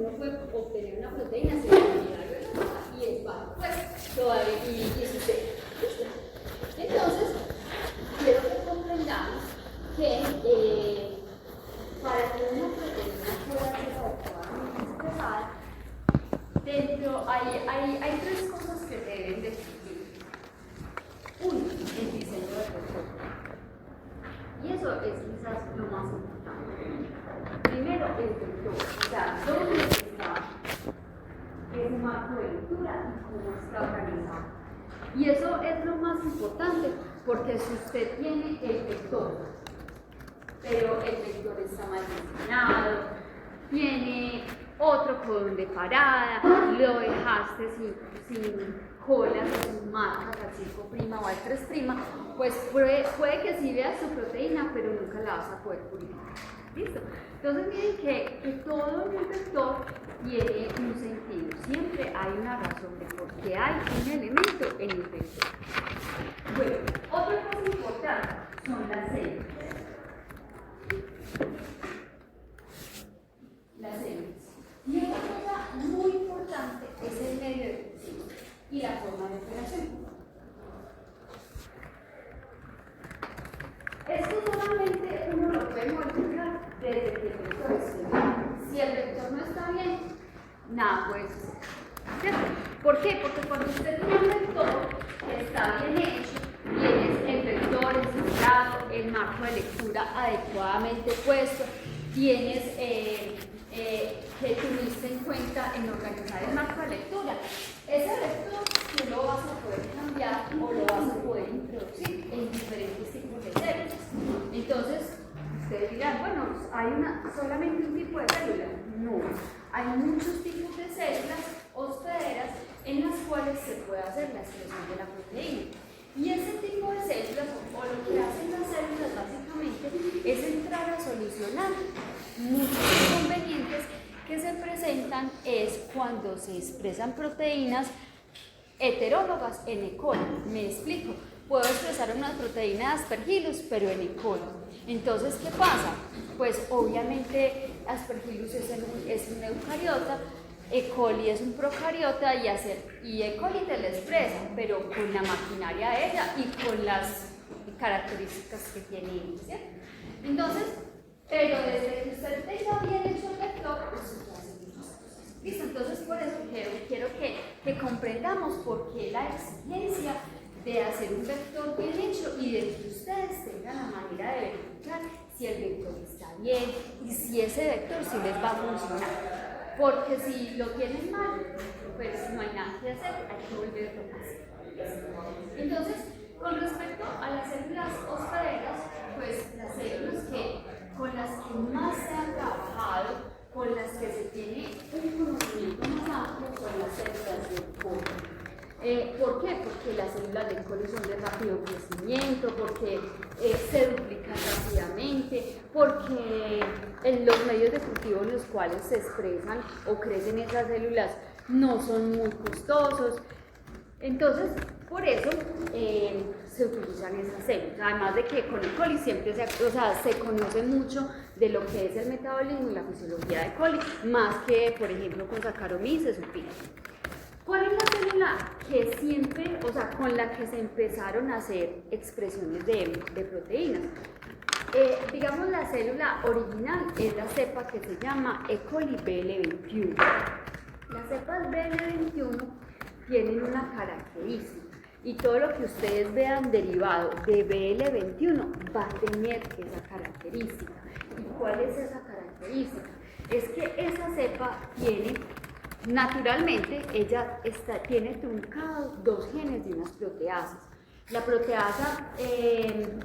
uno puede obtener una proteína sin necesidad y es bajo, pues todavía y su C. Entonces, quiero que comprendamos que para que una proteína pueda ser adecuadamente expresada, dentro hay tres cosas que deben de existir. Uno, el diseño del vector. Y eso es quizás lo más importante. Primero, el vector. O sea, dónde está ese marco de lectura y cómo está organizado. Y eso es lo más importante, porque si usted tiene el vector, pero el vector está mal diseñado, tiene otro codón de parada, lo dejaste sin colas o sin marcas al 5' o al 3', pues puede que sí veas su proteína, pero nunca la vas a poder purificar. ¿Listo? Entonces miren que todo en el vector tiene un sentido. Siempre hay una razón de por qué hay un elemento en el vector. Bueno, otra cosa importante son las células. Las células. Y otra cosa muy importante es el medio de función y la forma de operación. Esto solamente uno lo puede modificar desde que el vector esté bien. Si el vector no está bien, nada puede suceder. ¿Cierto? ¿Por qué? Porque cuando usted tiene un vector que está bien hecho, tienes el vector centrado, el marco de lectura adecuadamente puesto, tienes que tuviste en cuenta en organizar el marco de lectura. Ese vector tú lo vas a poder cambiar o lo vas a poder introducir en diferentes tipos de células. Entonces, ustedes dirán, bueno, ¿hay solamente un tipo de célula? No, hay muchos tipos de células hospederas en las cuales se puede hacer la expresión de la proteína. Y ese tipo de células, o lo que hacen las células básicamente, es entrar a solucionar muchos inconvenientes que se presentan es cuando se expresan proteínas heterólogas en E. coli. Me explico. Puedo expresar unas proteínas Aspergillus, pero en E. coli. Entonces, ¿qué pasa? Pues obviamente Aspergillus es un eucariota, E. coli es un procariota y E. coli te la expresa, pero con la maquinaria de ella y con las características que tiene ella, ¿cierto? Entonces, pero desde que usted tenga bien hecho el vector, usted hace muchas cosas. ¿Listo? Entonces, por eso quiero que comprendamos por qué la exigencia de hacer un vector bien hecho y de que ustedes tengan la manera de verificar si el vector está bien y si ese vector sí les va a funcionar. Porque si lo tienen mal, pues no hay nada que hacer, hay que volverlo a hacer. Entonces, con respecto a las células hospederas, pues las células con las que más se ha trabajado, con las que se tiene un conocimiento más amplio, son las células del coli. ¿Por qué? Porque las células del coli son de rápido crecimiento, porque se duplican rápidamente, porque en los medios de cultivo en los cuales se expresan o crecen esas células no son muy costosos. Entonces, por eso se utilizan esas células. Además de que con el coli siempre se conoce mucho de lo que es el metabolismo y la fisiología de coli, más que, por ejemplo, con Saccharomyces se supina. ¿Cuál es la célula que siempre, con la que se empezaron a hacer expresiones de proteínas? Digamos, la célula original es la cepa que se llama E. coli BL21. Las cepas BL21 tienen una característica y todo lo que ustedes vean derivado de BL21 va a tener esa característica. ¿Y cuál es esa característica? Es que esa cepa tiene, naturalmente, ella tiene truncados dos genes de unas proteasas. La proteasa,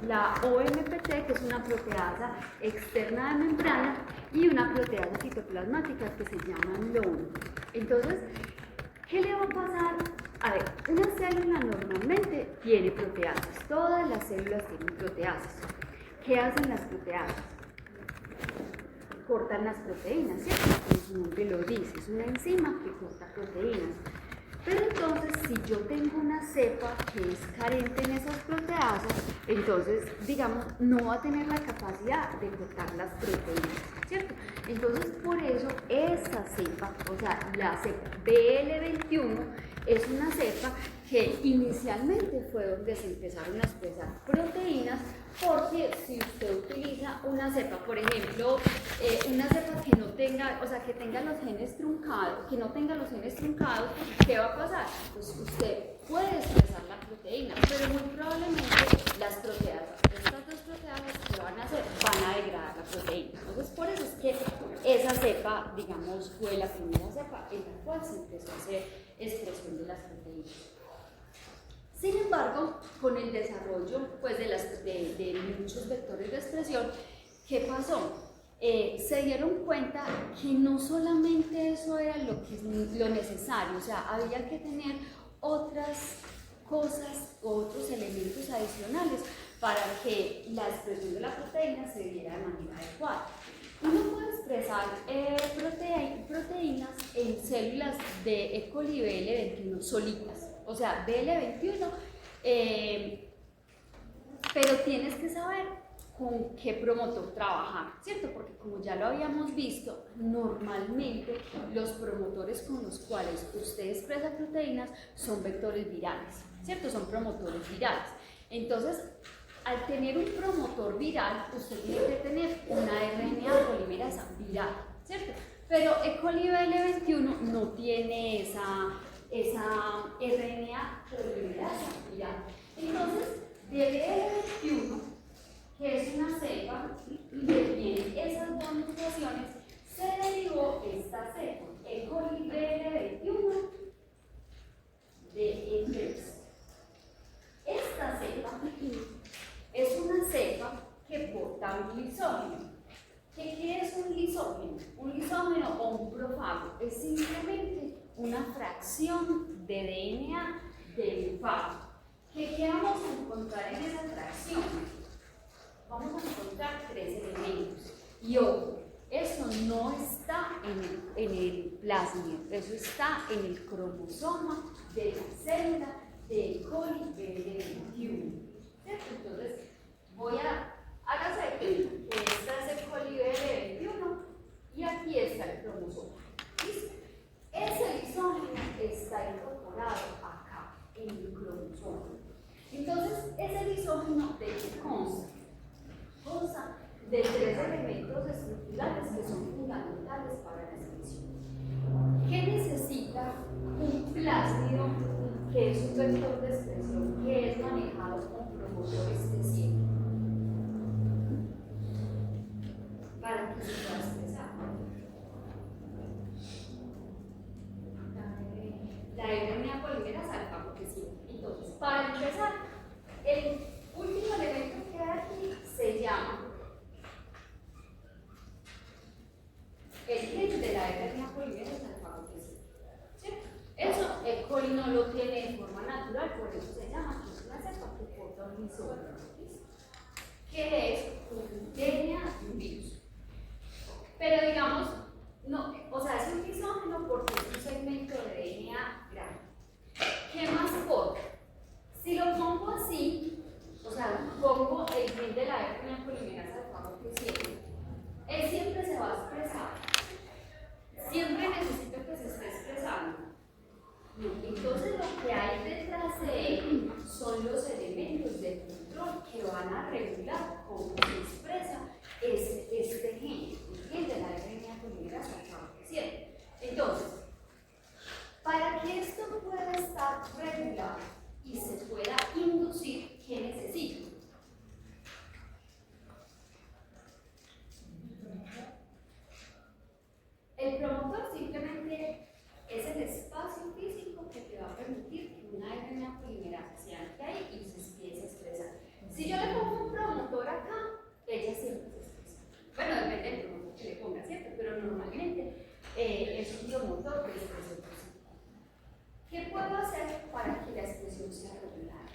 la OMPT, que es una proteasa externa de membrana, y una proteasa citoplasmática que se llama LON. Entonces, ¿qué le va a pasar? A ver, una célula normalmente tiene proteasas. Todas las células tienen proteasas. ¿Qué hacen las proteasas? Cortan las proteínas, ¿cierto? Su nombre lo dice, es una enzima que corta proteínas. Pero entonces, si yo tengo una cepa que es carente en esas proteasas, entonces, digamos, no va a tener la capacidad de cortar las proteínas, ¿cierto? Entonces, por eso esa cepa, o sea, la cepa BL21, es una cepa que inicialmente fue donde se empezaron a expresar proteínas, porque si usted utiliza una cepa, por ejemplo, una cepa que no tenga, o sea, que tenga los genes truncados, que no tenga los genes truncados, ¿qué va a pasar? Pues usted puede expresar la proteína, pero muy probablemente las proteasas, estas dos proteasas que van a hacer, van a degradar la proteína. Entonces, por eso es que esa cepa, digamos, fue la primera cepa en la cual se empezó a hacer expresión de las proteínas. Sin embargo, con el desarrollo pues, de muchos vectores de expresión, ¿qué pasó? Se dieron cuenta que no solamente eso era lo necesario, o sea, había que tener otras cosas, otros elementos adicionales para que la expresión de la proteína se diera de manera adecuada. Uno puede expresar proteínas en células de E. coli BL21 solitas, o sea, BL21, pero tienes que saber con qué promotor trabajar, ¿cierto? Porque como ya lo habíamos visto, normalmente los promotores con los cuales usted expresa proteínas son vectores virales, ¿cierto? Son promotores virales. Entonces, al tener un promotor viral, usted tiene que tener una RNA polimerasa viral, ¿cierto? Pero E. coli BL21 no tiene esa RNA polimerasa viral. Entonces, de BL21, que es una cepa que tiene esas dos mutaciones, se derivó esta cepa, E. coli BL21 de E3. Esta cepa es una cepa que porta un lisógeno. ¿Qué es un lisógeno? Un lisógeno o un profago es simplemente una fracción de DNA del fago. ¿Qué vamos a encontrar en esa fracción? Vamos a encontrar tres elementos. Y ojo, eso no está en el plasmid, eso está en el cromosoma de la célula de E. coli BL21. Entonces, hágase que esta es E. coli BL21 y aquí está el cromosoma. ¿Listo? Ese lisógeno está incorporado acá, en el cromosoma. Entonces, ese lisógeno, ¿de qué consta? Consta de tres elementos estructurales que son fundamentales para la expresión. ¿Qué necesita un plásmido que es un vector de expresión que es manejado con promotores de 100 para que se pueda expresar? La RNA polimerasa alfa, porque sí. Entonces, para empezar, el último elemento que hay aquí se llama el gen de la RNA polimerasa alfa, porque sí. ¿Cierto? Eso E. coli no lo tiene de forma natural, por eso se llama que es una cepa que porta un lisógeno, que es un DNA de un virus. Pero digamos, no, o sea, es un lisógeno porque es un segmento de DNA grande. ¿Qué más porta? Si lo pongo así, o sea, pongo el gen de la RNA polimerasa alfa que él siempre se va a expresar. Siempre necesito que se esté expresando. Entonces, lo que hay detrás de él son los elementos de control que van a regular cómo se expresa este gen, el gen de la RNA polimerasa alfa. Entonces, para que esto pueda estar regulado y se pueda inducir, ¿qué necesito? El promotor simplemente es el espacio físico que te va a permitir que una RNA polimerasa se ancla ahí y se empiece a expresar. Si yo le pongo un promotor acá, ella siempre se expresa. Bueno, depende del promotor que le ponga, ¿cierto? Pero normalmente es un promotor de expresión positiva. ¿Qué puedo hacer para que la expresión sea regular?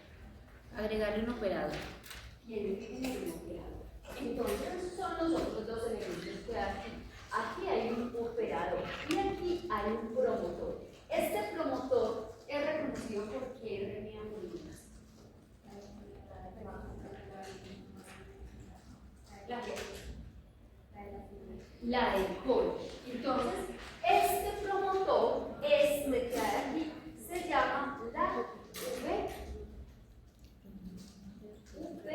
Agregarle un operador. Tiene que tener un operador. Entonces, esos son los otros dos elementos que hay aquí. Aquí hay un operador y aquí hay un promotor. Este promotor es reconocido por qué RNA polimerasa. La la del coli. Entonces, este promotor, este que hay aquí, se llama la UV5. UV.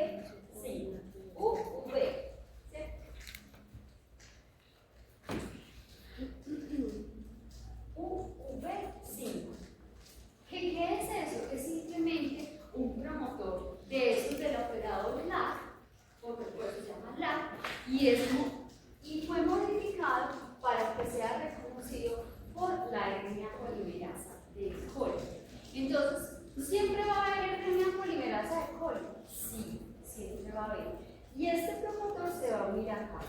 UV5. ¿Qué es eso? Es simplemente un promotor de esos del operador LAC, porque por eso se llama LAC, y fue modificado para que sea reconocido por la RNA polimerasa del coli. Entonces, ¿siempre va a haber RNA polimerasa de coli? Sí, siempre va a haber. Y este promotor se va a unir acá.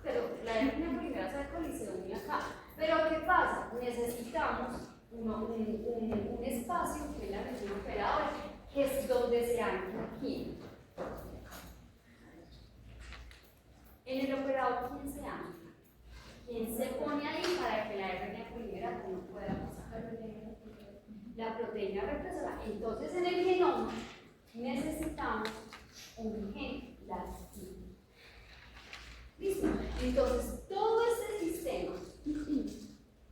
Pero la RNA polimerasa de coli se une acá. Pero ¿qué pasa? Necesitamos un espacio que es la región operadora, que es donde se ancla aquí. En el operador, ¿quién se ancla? ¿Quién se pone ahí para que la RNA polimerasa no pueda pasar? La proteína represora. Entonces, en el genoma necesitamos un gen latino. ¿Listo? Entonces, todo este sistema,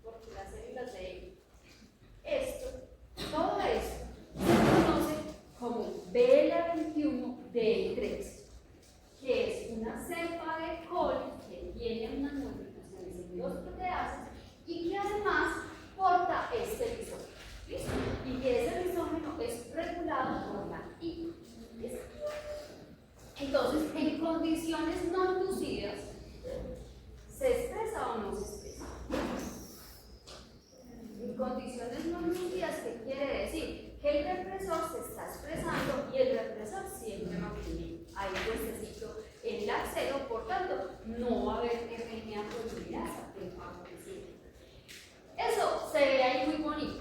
porque las células de todo esto se conoce como BL21DL3, que es una cepa de coli que tiene unas modificaciones en dos proteasas y que además porta este lisógeno. ¿Listo? Y que ese lisógeno es regulado por la I. ¿Listo? Entonces, en condiciones no inducidas, ¿se expresa o no se expresa? En condiciones no inducidas, ¿qué quiere decir? Que el represor se está expresando y el represor siempre va a tener ahí puestecito en la cero, por tanto, no va a haber RNA polimerasa del favorecido. Eso se ve ahí muy bonito,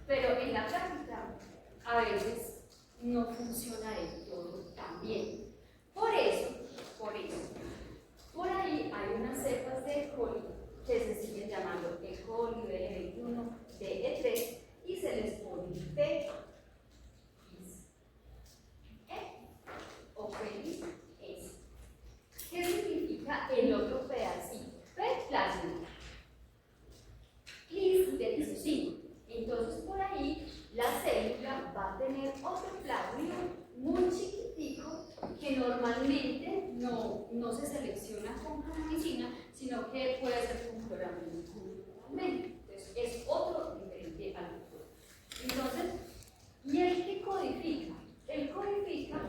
pero en la práctica a veces no funciona del todo tan bien. Por eso, por ahí hay unas cepas de E. coli que se siguen llamando E. coli, BL21, DE3 y se les pone P, o feliz S. ¿Qué significa el otro pedacito? P, plasmida. Lis, de lisocimo. Entonces, por ahí la célula va a tener otro plásmido muy chiquitico que normalmente no se selecciona con cloramicina, sino que puede ser con cloramina. Entonces, es otro diferente al otro. Entonces, ¿y el que codifica? Él codifica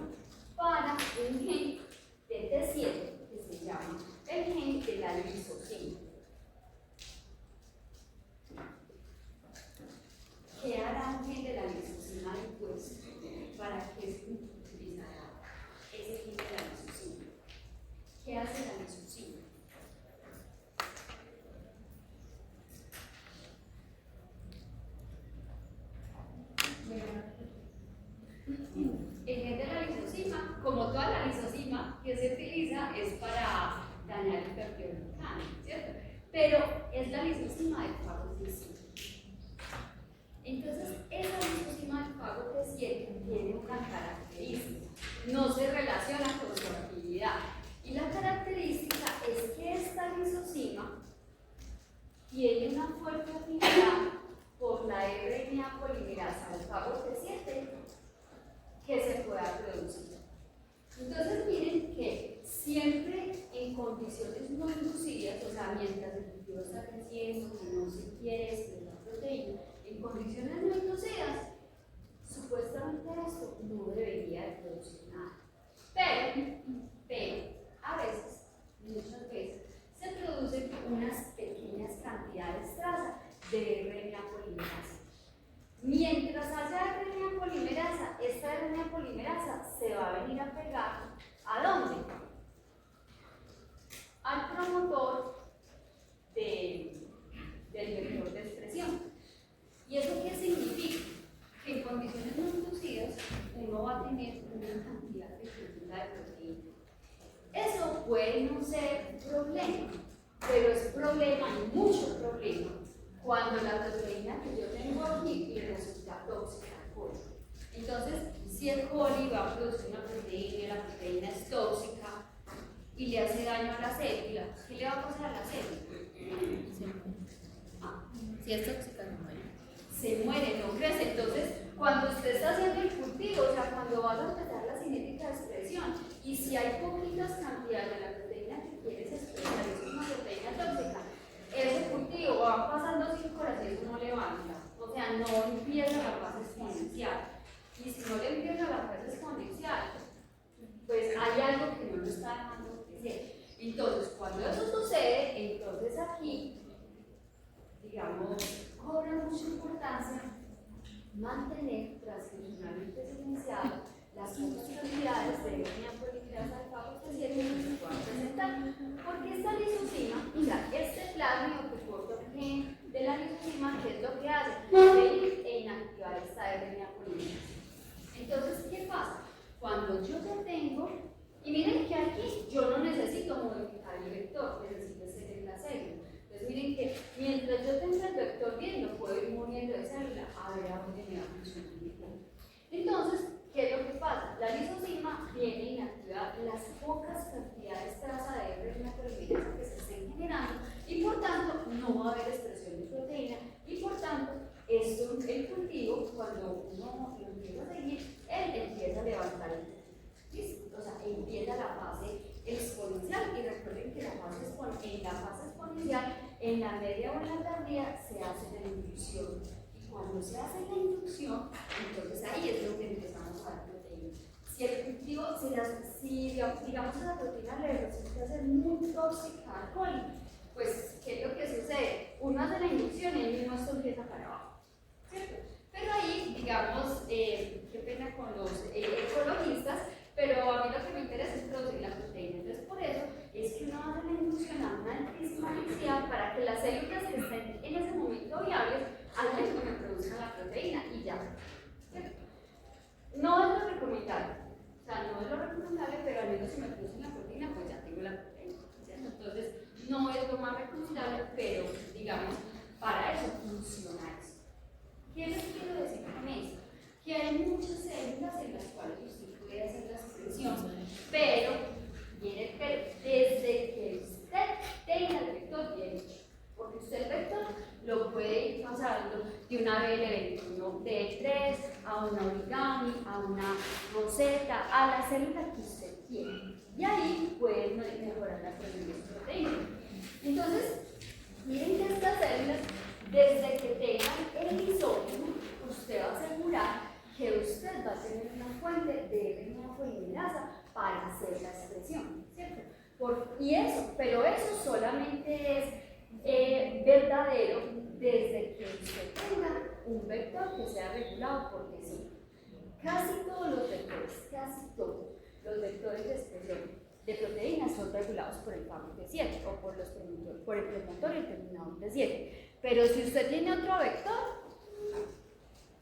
para un gen de T7 que se llama el gen de la lisocima. ¿Qué hará un gen de la lisocima después? ¿Para qué se utilizará ese gen de la lisocima? ¿Qué hace la lisocima? El gen de la lisocima, como toda la lisocima que se utiliza, es para dañar el perfil orgánico, ¿cierto? Pero es la lisocima del fago T7. Entonces, esa lisocima del fago T7 tiene una característica, no se relaciona con su actividad. Y la característica es que esta lisocima tiene una fuerte afinidad por la RNA polimerasa del fago T7 que se pueda producir. Entonces, miren que siempre en condiciones no inducidas, o sea, mientras el cultivo está creciendo, que no se quiere expresar proteína, en condiciones no inducidas, supuestamente esto no debería de producir nada. Pero, a veces, muchas veces, se producen unas pequeñas cantidades traza de RNA polimerasa. Mientras haya RNA polimerasa, esta RNA polimerasa se va a venir a pegar ¿a dónde? Al promotor del vector de expresión. ¿Y eso qué significa? Que en condiciones no inducidas uno va a tener una cantidad excesiva de proteína. Eso puede no ser problema, pero es problema y mucho problema cuando la proteína que yo tengo aquí le resulta tóxica al coli. Entonces, si el coli va a producir una proteína y la proteína es tóxica y le hace daño a la célula, ¿qué le va a pasar a la célula? Si es tóxica, no muere. Se muere, no crece. Entonces, cuando usted está haciendo el cultivo, o sea, cuando vas a empezar la cinética de expresión, y si hay poquitas cantidades de la proteína que quieres expresar, es una proteína tóxica, ese cultivo va pasando 5 horas y eso no levanta, o sea, no empieza la fase exponencial. Y si no le empieza la fase exponencial, pues hay algo que no lo está dejando crecer. Entonces, cuando eso sucede, entonces aquí, digamos, cobra mucha importancia mantener transcripcionalmente silenciado las pocas cantidades de RNA polimerasa alfa especial que se puedan presentar. Porque esta lisosima, mira, este plasmido que corta el gen de la lisosima, ¿qué es lo que hace? Venir e inactivar esta RNA polimerasa. Entonces, ¿qué pasa? Cuando yo ya tengo, y miren que aquí yo no necesito modificar el vector, necesito ser en la célula. Entonces miren que mientras yo tenga el vector bien, lo puedo ir moviendo de célula a ver a dónde me va a funcionar mi plan. Entonces, ¿qué es lo que pasa? La lisosima viene y inactiva las pocas cantidades traza de RNA polimerasa que se estén generando y por tanto no va a haber expresión de proteína y por tanto esto, el cultivo, cuando uno lo empieza a seguir, él empieza a levantar el cultivo. ¿Listo? O sea, empieza la fase exponencial y recuerden que en la fase exponencial, en la media o en la tardía, se hace la inducción. Y cuando se hace la inducción, entonces ahí es donde empezamos a dar proteína. Si el cultivo, si digamos a la proteína le resulta ser muy tóxica al coli, pues, ¿qué es lo que sucede? Uno hace la inducción y el mismo esto empieza para abajo, ¿cierto? Pero ahí, digamos, qué pena con los ecologistas, pero a mí lo que me interesa es producir la proteína. Entonces, por eso es que uno hace la inducción a una altísima densidad para que las células que estén en ese momento viables hagan que me produzcan la proteína y ya. ¿Cierto? No es lo recomendable. O sea, no es lo recomendable, pero al menos si me producen la proteína, pues ya tengo la proteína. ¿Cierto? Entonces, no es lo más recomendable, pero digamos, para eso funciona eso. ¿Qué les quiero decir con esto? Que hay muchas células en las cuales usted puede hacer la expresión, pero, viene el pero, desde que usted tenga el vector bien hecho, porque usted el vector lo puede ir pasando de una BL21 D3 a una origami, a una roseta, a la célula que usted tiene, y ahí puede mejorar la producción de proteína. Entonces, miren que estas células, desde que tengan el lisógeno, usted va a asegurar que usted va a tener una fuente de RNA polimerasa para hacer la expresión, ¿cierto? Pero eso solamente es verdadero desde que usted tenga un vector que sea regulado porque sí. Casi todos los vectores de expresión de proteínas son regulados por el FAM T7 o por el promotor y el terminador T7. Pero si usted tiene otro vector,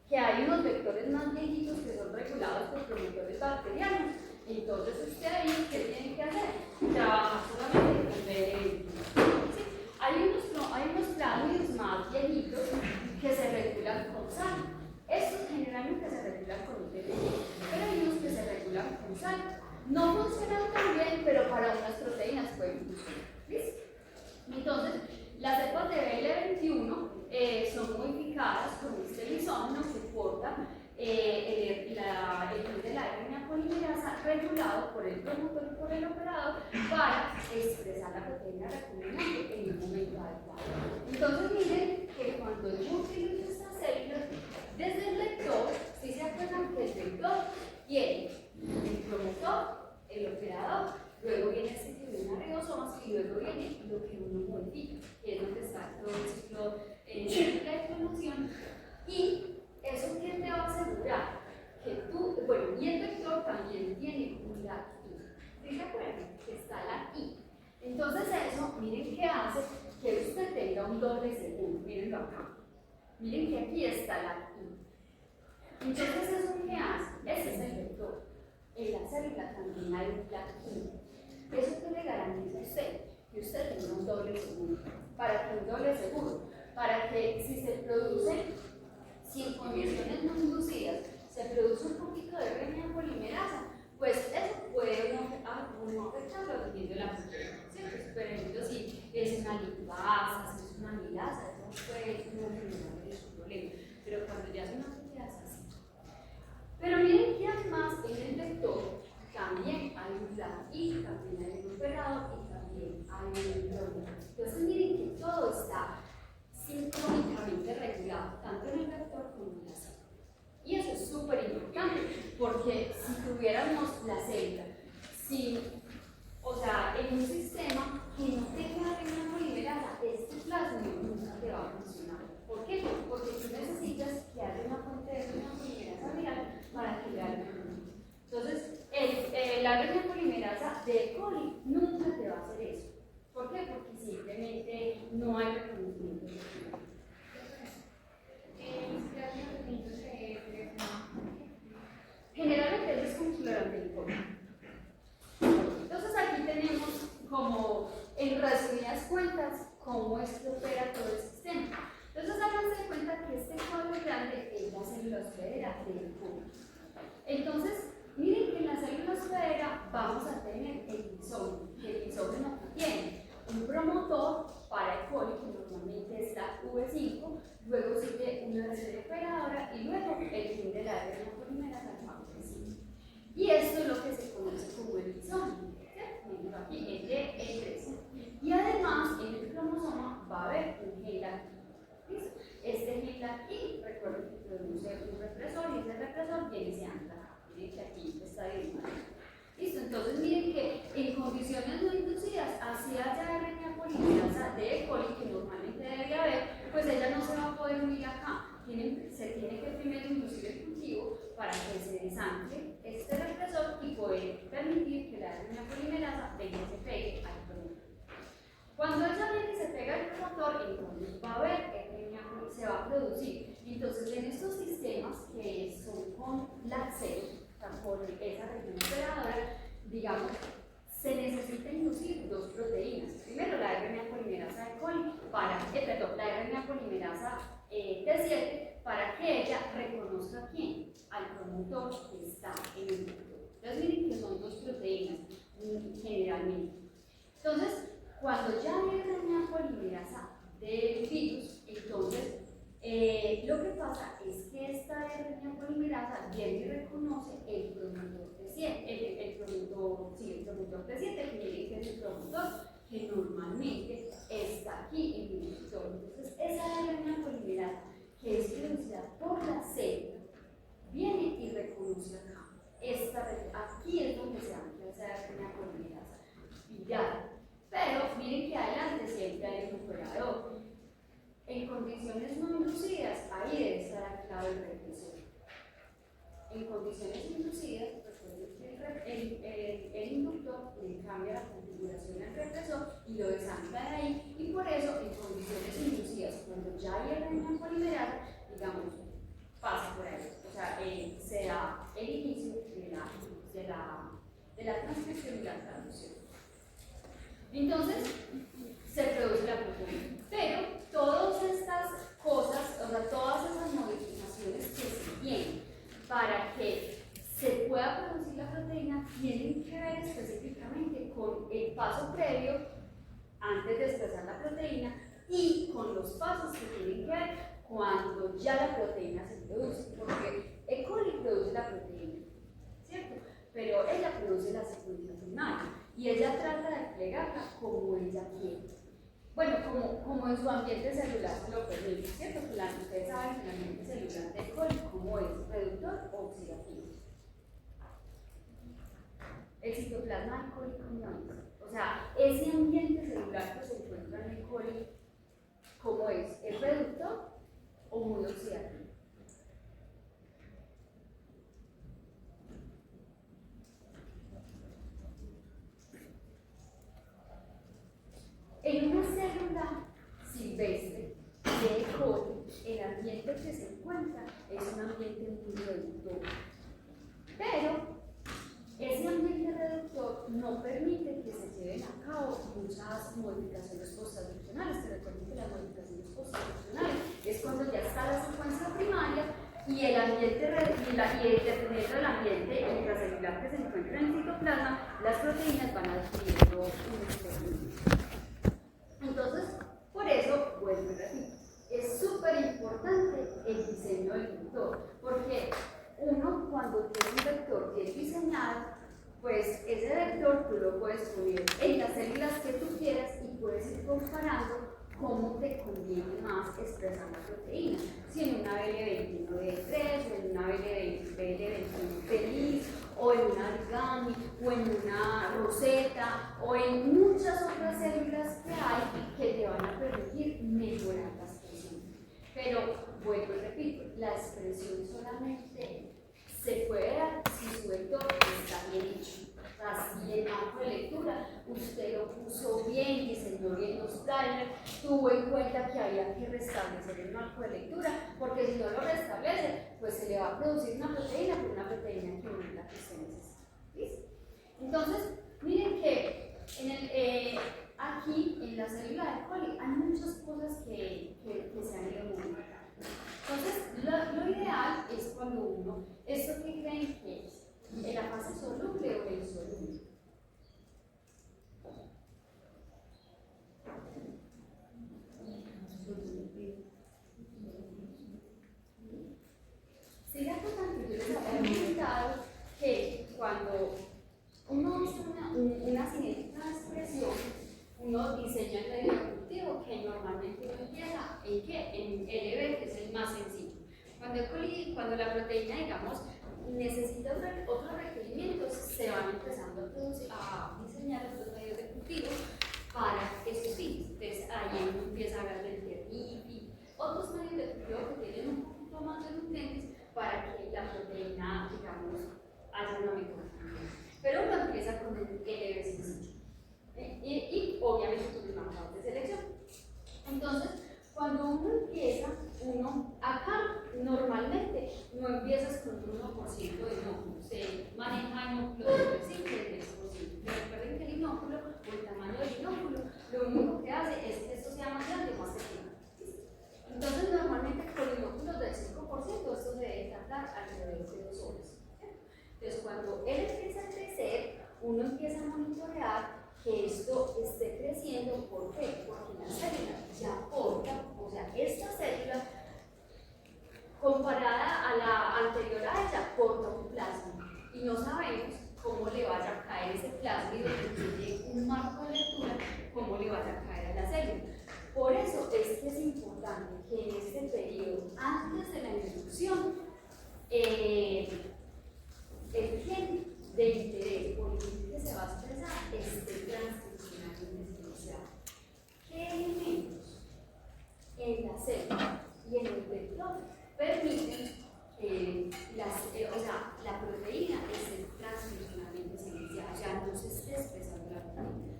que hay unos vectores más viejitos que son regulados por promotores bacterianos, entonces usted ahí, ¿qué tiene que hacer? Trabajar solamente con BL21. ¿Sí? Hay unos plasmidos más viejitos que se regulan con sal. Estos generalmente se regulan con un DPG, pero hay unos que se regulan con sal. No funcionan tan bien, pero para unas proteínas pueden funcionar. ¿Listo? Entonces, las cepas de BL21 son modificadas con este lisógeno que porta el gen de la RNA polimerasa regulado por el promotor y por el operador para expresar la proteína recombinante en un momento adecuado. Entonces, miren que cuando yo utilizo estas células, desde el vector, si se acuerdan que el vector tiene el promotor, el operador, luego viene el ciclo de una ribosomas y luego viene lo que uno modifica, que es donde está todo el ciclo de clonación. Y eso que te va a asegurar que tú, bueno, y el vector también tiene la I. ¿Sí se acuerdan? Que está la I. Entonces eso, miren qué hace que usted tenga un doble segundo. Mirenlo acá. Miren que aquí está la I. Entonces eso qué hace, ese es el vector. En la célula también hay la I. Eso que le garantiza a usted, que usted tenga un doble seguro. ¿Para qué un doble seguro? Para que si se produce, si en condiciones no inducidas se produce un poquito de RNA polimerasa, pues eso puede o no afectarlo dependiendo de la proteína, ¿cierto? Por ejemplo, si es una lipasa, si es una amilasa, eso puede no generar ningún problema, pero cuando ya es una proteasa, sí. Pero miren que además en el vector también hay un plan y también hay un operador y también hay un problema. Entonces miren que todo está sincrónicamente regulado, tanto en el vector como en la célula. Y eso es súper importante, porque si tuviéramos la célula, o sea, en un sistema que no tenga una polimerasa, este plasmid nunca te va a funcionar. ¿Por qué? Porque tú necesitas que haya una fuente de una polimerasa viral para crear el fenómeno. Entonces, la RNA polimerasa de E. coli nunca te va a hacer eso. ¿Por qué? Porque simplemente no hay reconocimiento de eso. Generalmente es con clorambenicol. Entonces aquí tenemos como, en resumidas cuentas, cómo es que opera todo el sistema. Entonces háganse de cuenta que este cuadro grande es la célula hospedera del coli. Entonces, miren que en la célula hospedera vamos a tener el lisógeno, que el lisógeno tiene un promotor para E. coli, que normalmente es la V5, luego sigue una reserva operadora y luego el fin de la RNA polimerasa alfa V5. Y esto es lo que se conoce como el lisógeno, ¿cierto? Aquí el D, el 3. Y además en el cromosoma va a haber un gen latino. ¿Listo? Este gen latino, recuerden que produce un represor y ese represor viene y se ancla acá. Miren que aquí está dividida. Listo, entonces miren que en condiciones no inducidas, así haya RNA polimerasa de E. coli, que normalmente debería haber, pues ella no se va a poder unir acá. Se tiene que primero inducir el cultivo para que se desancle este represor y poder permitir que la RNA polimerasa venga y se pegue al promotor. Cuando ella viene y se pega al promotor, entonces va a haber RNA, se va a producir. Entonces, en estos sistemas que son con lactero, por esa región operadora, digamos, se necesita inducir dos proteínas. Primero, la RNA polimerasa de coli, la RNA polimerasa T7, para que ella reconozca a quién, al promotor que está en el vector. Entonces, miren que son dos proteínas, generalmente. Entonces, cuando ya hay RNA polimerasa del virus, entonces lo que pasa es que esta RNA polimerasa viene y reconoce el promotor T7, el promotor T7, que miren que es el promotor que normalmente está aquí en el vector. Entonces, esa RNA polimerasa que es producida por la célula viene y reconoce acá. Aquí es donde se ancla esa RNA polimerasa viral. Pero miren que adelante siempre hay un operador. En condiciones no inducidas, ahí debe estar anclado el represor. En condiciones inducidas, recuerden que el inductor le cambia la configuración al represor y lo desancla de ahí, y por eso en condiciones inducidas, cuando ya hay RNA polimerasa, digamos, pasa por ahí. O sea, se da el inicio de la transcripción y la traducción. Entonces, se produce la proteína. Pero todas estas cosas, o sea, todas esas modificaciones que se tienen para que se pueda producir la proteína tienen que ver específicamente con el paso previo antes de expresar la proteína y con los pasos que tienen que ver cuando ya la proteína se produce. Porque E. coli produce la proteína, ¿cierto? Pero ella produce la secuencia primaria y ella trata de plegarla como ella quiere. Bueno, como en su ambiente celular se lo permite, ¿cierto? Ustedes saben que el ambiente celular de E. coli, ¿cómo es? ¿Reductor o oxidativo? El citoplasma de E. coli, ¿cómo es? O sea, ese ambiente celular que se encuentra en E. coli, ¿cómo es? ¿Es reductor o muy oxidativo? En una célula silvestre de E. coli, el ambiente que se encuentra es un ambiente muy reductor. Pero ese ambiente reductor no permite que se lleven a cabo muchas modificaciones posttranscripcionales. Se recuerden que las modificaciones posttranscripcionales es cuando ya está la secuencia primaria y el ambiente, dependiendo del ambiente intracelular que se encuentra en el citoplasma, las proteínas van adquiriendo un exterminio. Entonces, por eso, vuelvo y repito, es súper importante el diseño del vector, porque uno cuando tiene un vector bien diseñado, pues ese vector tú lo puedes poner en las células que tú quieras y puedes ir comparando cómo te conviene más expresar la proteína. Si en una BL21D3, o en una BL21 feliz, o en una origami, o en una roseta, o en muchas otras células que hay que te van a permitir mejorar la expresión. Pero, vuelvo y repito, la expresión solamente se puede dar si su vector está bien hecho. O sea, si el marco de lectura usted lo puso bien, diseñó bien los timers, tuvo en cuenta que había que restablecer el marco de lectura, porque si no lo restablece, pues se le va a producir una proteína, pero una proteína que no es la que usted necesita. ¿Listo? Entonces, miren que aquí en la célula de coli hay muchas cosas que se han ido modificando. Entonces, lo ideal es cuando uno, ¿esto que creen que es? ¿En la fase soluble o insoluble? Si la cosa que yo les había comentado que cuando uno hace una cinética de expresión, uno diseña el medio productivo que normalmente uno empieza ¿en qué? En LB, que es el más sencillo. Cuando la proteína, digamos, necesita otros requerimientos, se van empezando a diseñar otros medios de cultivo para esos fines. Entonces ahí uno empieza a hablar del terrifi, otros medios de cultivo que tienen un poquito más de nutrientes para que la proteína, digamos, haya una mejor función. Pero uno empieza con el LB sencillo. Y obviamente con el marcador de selección. Entonces, cuando uno empieza, acá normalmente no empiezas con un 1% de inóculo, se maneja inóculos del 5 y del 10%. Recuerden que el inóculo o el tamaño del inóculo lo único que hace es que esto sea más grande o más pequeño. Entonces, normalmente con inóculos del 5%, esto se debe tardar alrededor de 2 horas. Entonces, cuando él empieza a crecer, uno empieza a monitorear que esto esté creciendo. ¿Por qué? Porque la célula ya aporta, o sea, esta célula comparada a la anterior a ella aporta un plasma y no sabemos cómo le vaya a caer ese plásmido que tiene un marco de lectura, cómo le vaya a caer a la célula. Por eso es que es importante que en este periodo, antes de la inducción, el gen de interés o el gen que se va a expresar esté transcripcionalmente secuenciado. ¿Qué elementos en la célula y en el vector permiten la proteína esté transcripcionalmente secuenciada? O sea, no se esté expresando la proteína.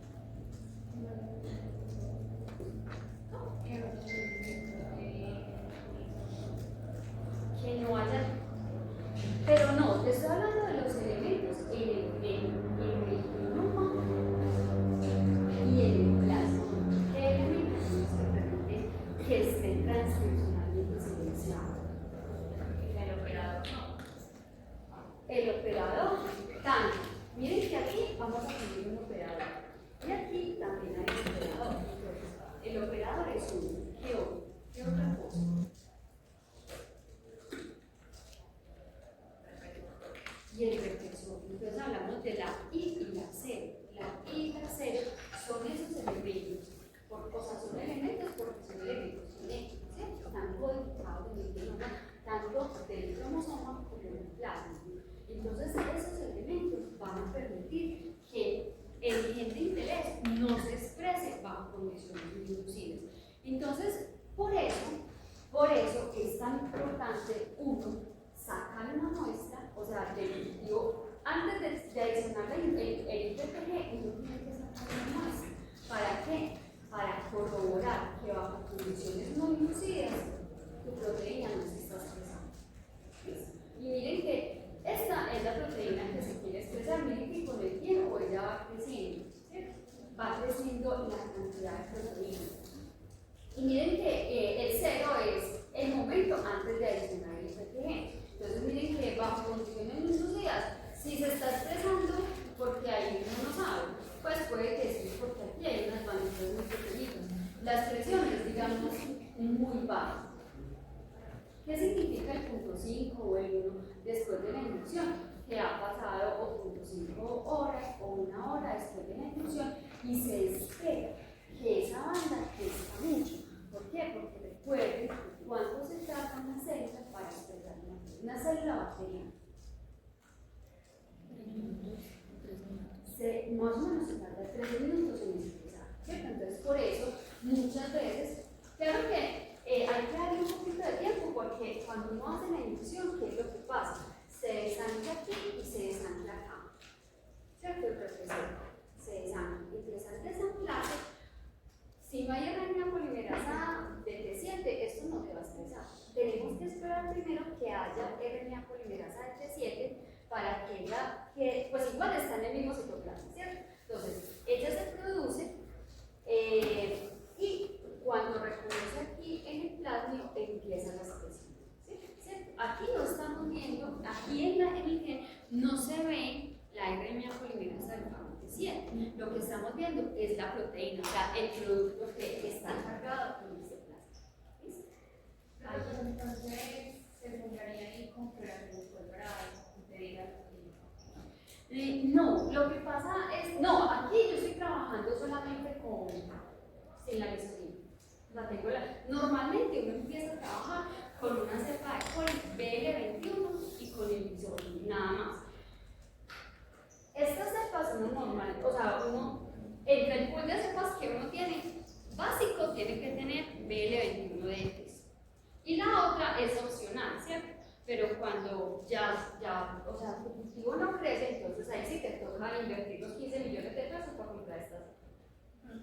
Que no haya. Pero no, te estoy hablando de los elementos en el genoma y en el plasma. ¿Qué elementos son los que permiten que estén transcripcionalmente secuenciados? El operador. El operador, tanto. Miren que aquí vamos a poner un operador. Y aquí también hay un operador. Entonces, el operador es uno. ¿Qué otro? ¿Qué otra cosa? Y el represor. Entonces hablamos de la I y la C. La I y la C son esos elementos. Son elementos porque son elementos genéticos, ¿cierto? Están codificados en el genoma, tanto del cromosoma como del plasma. Entonces esos elementos van a permitir que el gen de interés no se exprese bajo condiciones inducidas. Entonces, por eso es tan importante sacar una muestra, o sea, antes de adicionar el IPPG, uno tiene que sacar una muestra. ¿Para qué? Para corroborar que bajo condiciones no inducidas tu proteína no se está expresando. Y miren que esta es la proteína que se quiere expresar. Miren que con el tiempo ella va creciendo, ¿cierto? Va creciendo la cantidad de proteína. Y miren que el 0 es el momento antes de adicionar el IPPG. Entonces miren que bajo condiciones inducidas, si se está expresando porque hay 0.5 o el 1 después de la inducción, que ha pasado 0.5 horas o 1 hora después de la inducción y se espera que esa banda crezca mucho. ¿Por qué? Porque recuerden cuánto se tarda una célula para expresar una célula bacteriana. 3 minutos, 3 minutos. Más o menos se tarda 3 minutos en expresar, ¿cierto? Entonces, por eso, muchas veces, claro que hay que darle un poquito de tiempo porque cuando uno hace la inducción, ¿qué es lo que pasa? Se desancla aquí y se desancla acá, ¿cierto? El profesor se desancla. Entonces, al desanclarse, si no hay RNA polimerasa de T7, esto no se va a expresar. Tenemos que esperar primero que haya RNA polimerasa de T7 para que ella, pues igual está en el mismo citoplasma, ¿cierto? Entonces, ella se produce y cuando reconoce aquí en el plasmio empieza la expresión, ¿cierto? Aquí no estamos viendo, aquí en el gen no se ve la RNA polimerasa del famoso T7. Lo que estamos viendo es la proteína, o sea, el producto que está cargado con este plasma. ¿Listo? Entonces se fundaría ahí con clorofiloscopio para impedir la proteína. No, lo que pasa es, no, aquí yo estoy trabajando solamente sin la lisosima. Normalmente uno empieza a trabajar con una cepa de coli BL21 y con el lisosima, nada más. Estas cepas son normales, o sea, uno, entre el pool de cepas que uno tiene, básico tiene que tener BL21 de X. Y la otra es opcional, ¿cierto? Pero cuando o sea, tu cultivo no crece, entonces ahí sí te toca invertir los 15 millones de pesos para comprar estas.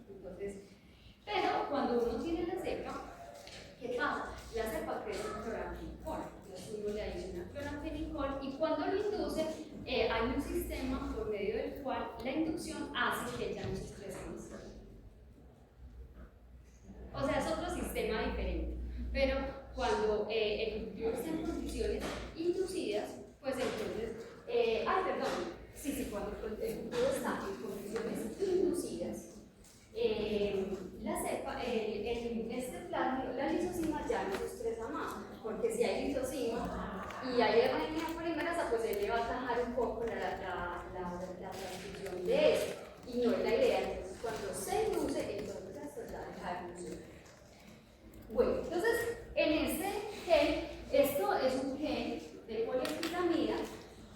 Entonces, pero cuando uno tiene la cepa, ¿qué pasa? La cepa crece en cloramfenicol. Entonces uno le adiciona cloramfenicol y cuando lo induce, hay un sistema por medio del cual la inducción hace que ya no se exprese más. O sea, es otro sistema diferente. Pero cuando el cultivo está en condiciones inducidas, pues entonces, cuando el cultivo está en condiciones inducidas, la cepa, este plasma, la lisosima ya no se expresa más, porque si hay lisosima y hay RNA polimerasa, pues él le va a atajar un poco la transcripción de eso, y no es la idea. Entonces, cuando se induce, entonces esto ya deja de funcionar. Bueno, entonces, en este gen, esto es un gen de poliacrilamida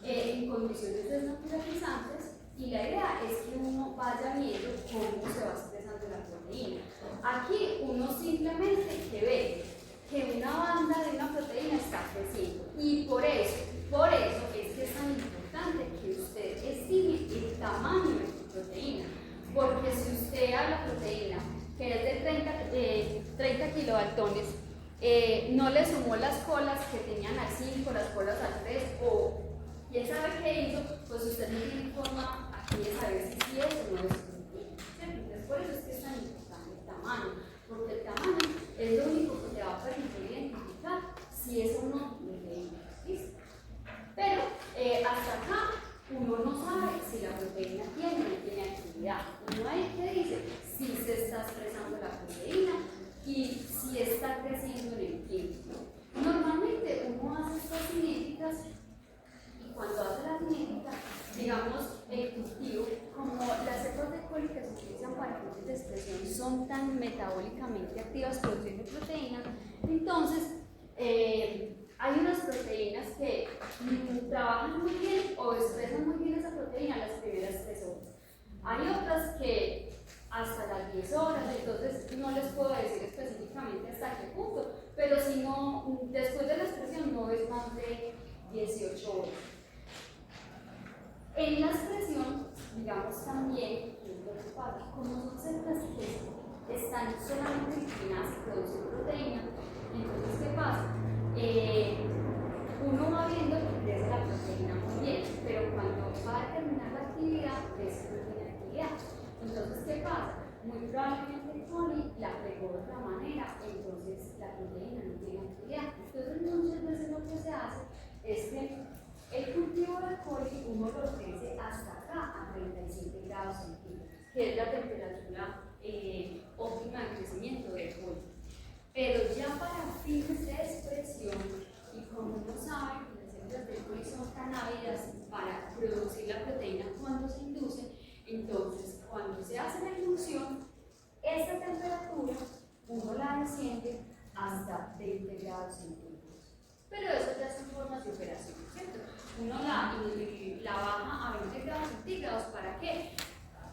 en condiciones desnaturalizantes, y la idea es que uno vaya viendo cómo se va expresando la proteína. Aquí uno simplemente que ve que una banda de una proteína está creciendo, y por eso es que es tan importante que usted estime el tamaño de su proteína, porque si usted a la proteína, que es de 30 kilodaltones, no le sumó las colas que tenían al 5, las colas al 3, o quién sabe qué hizo, pues usted no tiene forma aquí de saber si sí es o no es proteína. Entonces, por eso es que es tan importante el tamaño, porque el tamaño es lo único que te va a permitir identificar si es o no proteína. ¿Listo? Pero hasta acá uno no sabe si la proteína tiene o no tiene actividad. Uno ahí que dice si se está expresando la proteína y si está creciendo en el tiempo. Normalmente uno hace estas cinéticas, y cuando hace la cinética, digamos, el cultivo, como las cepas de coli que se utilizan para efectos de expresión son tan metabólicamente activas produciendo proteínas, entonces hay unas proteínas que trabajan muy bien o expresan muy bien esa proteína las primeras 3 horas. Hay otras que hasta las 10 horas, entonces no les puedo decir específicamente hasta qué punto, pero si no, después de la expresión no es más de 18 horas. En la expresión, digamos también, como son células que están solamente inclinadas a producir proteína, entonces ¿qué pasa? Uno va viendo que crece la proteína muy bien, pero cuando va a terminar la actividad, crece que no tiene actividad. Entonces, ¿qué pasa? Muy probablemente el coli la pegó de otra manera, entonces la proteína no tiene actividad. Entonces, muchas veces lo que se hace es que el cultivo de coli uno lo crece hasta acá, a 37 grados centígrados, que es la temperatura óptima de crecimiento del coli. Pero ya para fines de expresión, y como uno sabe, cuando se hace la inducción, esta temperatura uno la desciende hasta 20 grados centígrados. Pero eso ya son formas de operación, ¿cierto? Uno la baja a 20 grados centígrados, ¿para qué?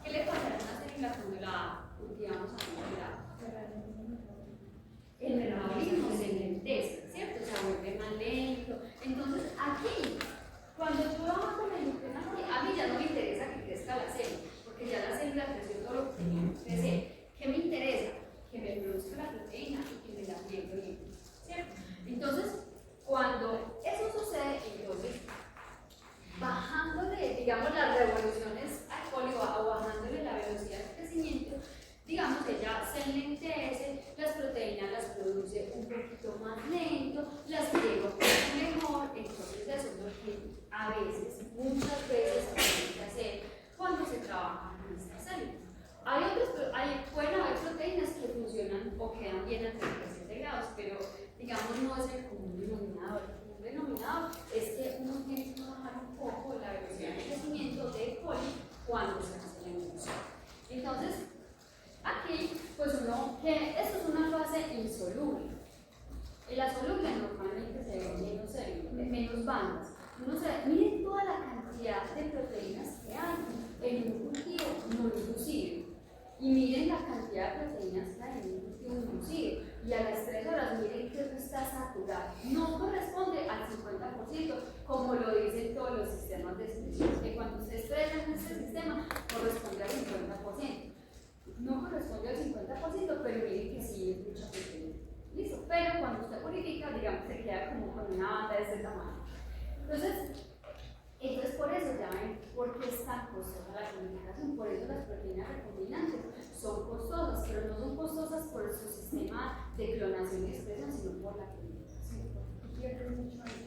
¿Qué le pasará a una célula cuando la cultivamos a 20 grados? El metabolismo se lentece, ¿cierto? Se vuelve más lento. Entonces, aquí, cuando yo trabajo con la inducción, a mí ya no me interesa que crezca la célula, porque ya la célula creció todo lo que tenía que crecer. ¿Qué me interesa? Que me produzca la proteína y que me la pliegue bien, ¿cierto? Entonces, cuando eso sucede, entonces, bajándole, digamos, las revoluciones al polio o bajándole la velocidad de crecimiento, digamos que ya se enlentece, las proteínas las produce un poquito más lento, las pliega un poco mejor, entonces eso es lo que a veces, muchas veces, hay que hacer cuando se trabaja con esta célula. Pueden haber proteínas que funcionan o quedan bien a 37 grados, pero digamos no es el común denominador. El común denominador es que uno tiene que bajar un poco la velocidad de crecimiento de coli cuando se hace la inducción. Entonces, aquí, pues esto es una fase insoluble. En la soluble normalmente se ven menos bandas. Miren toda la cantidad de proteínas que hay en un cultivo no inducido. Y miren la cantidad de proteínas que hay en un cultivo inducido. Y a las 3 horas, miren que esto está saturado. No corresponde al 50%, como lo dicen todos los sistemas de expresión. Que cuando usted expresa en este sistema, corresponde al 50%. No corresponde al 50%, pero miren que sí es mucha proteína. Listo, pero cuando usted purifica, digamos, se queda como con una banda de este tamaño. Entonces por eso ya ven por qué es tan costosa la purificación. Por eso las proteínas recombinantes son costosas, pero no son costosas por su sistema de clonación y expresión, sino por la purificación, porque pierden mucho ahí.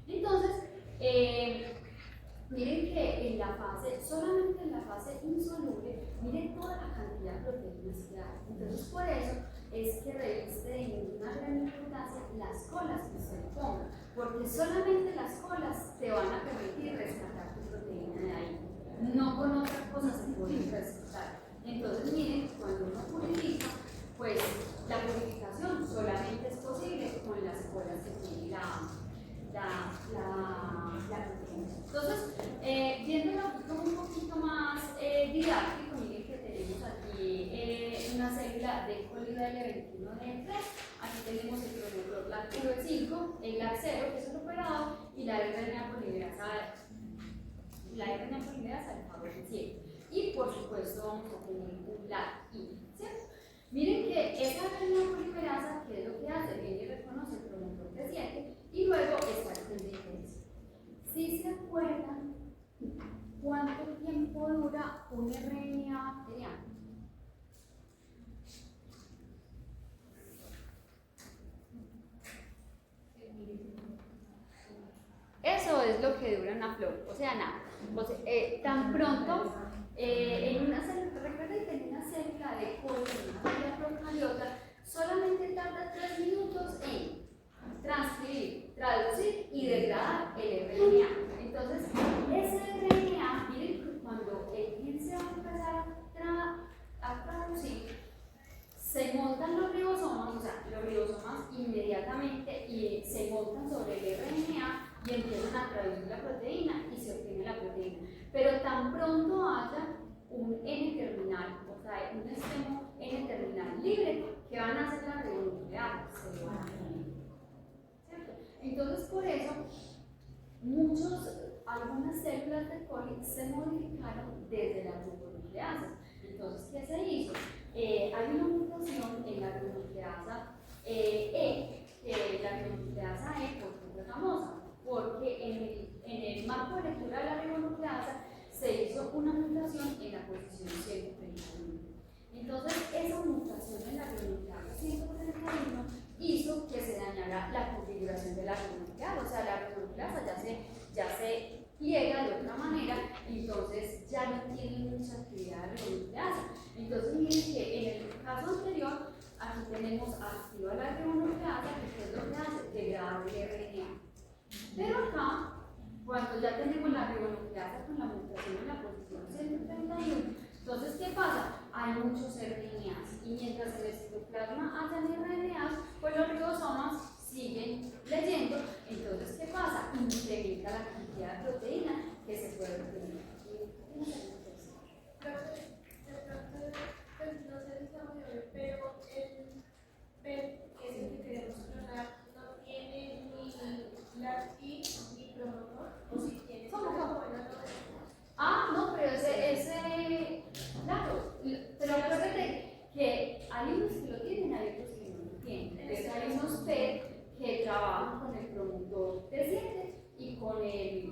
Entonces, miren que solamente en la fase insoluble, miren toda la cantidad de proteínas que hay. Entonces, por eso es que reviste de una gran importancia las colas que usted ponga, porque solamente las colas te van a permitir rescatar tu proteína de ahí. No con otras cosas se pueden rescatar. Entonces, miren, cuando uno purifica, pues la purificación solamente es posible con las colas que tiene la proteína. Entonces, viéndolo como un poquito más didáctico, miren que tenemos aquí una célula de Coli-L21D3. Aquí tenemos el promotor LAC-V5, el LAC0, que es el operado, y la RNA polimerasa del famoso 7. Y por supuesto, vamos a tener un LAC-I, ¿cierto? Miren que esa RNA polimerasa, ¿qué es lo que hace? Viene y reconoce el promotor T7 y luego está el diferencia. Si se acuerdan, ¿cuánto tiempo dura un RNA bacteriano? Eso es lo que dura una flor, o sea, nada. Tan pronto en una célula, recuerden que en una célula de coli, en una célula procariota, solamente tarda 3 minutos en transcribir, traducir y degradar el RNA. Entonces, ese RNA, miren que cuando el gen se va a empezar a traducir, se montan los ribosomas, o sea, los ribosomas inmediatamente y se montan sobre el RNA y empiezan a traducir la proteína y se obtiene la proteína. Pero tan pronto haya un N-terminal, o sea, un extremo N-terminal libre, que van a hacer la ribonucleadas, se van a unir. ¿Cierto? Entonces, por eso, algunas células de coli se modificaron desde la ribonucleasa. Entonces, ¿qué se hizo? Hay una mutación en la ribonucleasa E, la ribonucleasa E, ¿por qué es famosa? Porque en el marco de lectura de la ribonucleasa se hizo una mutación en la posición 131. Entonces, esa mutación en la ribonucleasa 131 hizo que se dañara la configuración de la ribonucleasa, o sea, la ribonucleasa ya se pliega de otra manera y entonces ya no tiene mucha actividad de ribonucleasa. Entonces, miren que en el caso anterior, aquí tenemos activa la ribonucleasa, que es lo que hace degradar el RNA. Pero acá, cuando ya tenemos la ribonucleasa con la mutación en la posición 131, entonces, ¿qué pasa? hay muchos RNAs. Y mientras en el citoplasma hayan RNAs, pues los ribosomas siguen leyendo. Entonces, ¿qué pasa? Incrementa la cantidad de proteína que se puede obtener. Pues no sé si está muy obvio, pero el PET, que es el que queremos clonar, no tiene ni LAT-I ni promotor, o si tiene. ¿Cómo? No, pero claro, pero acuérdate que hay unos que lo tienen, hay otros que no lo tienen. Entonces hay unos PET que trabajan con el promotor T7 y con el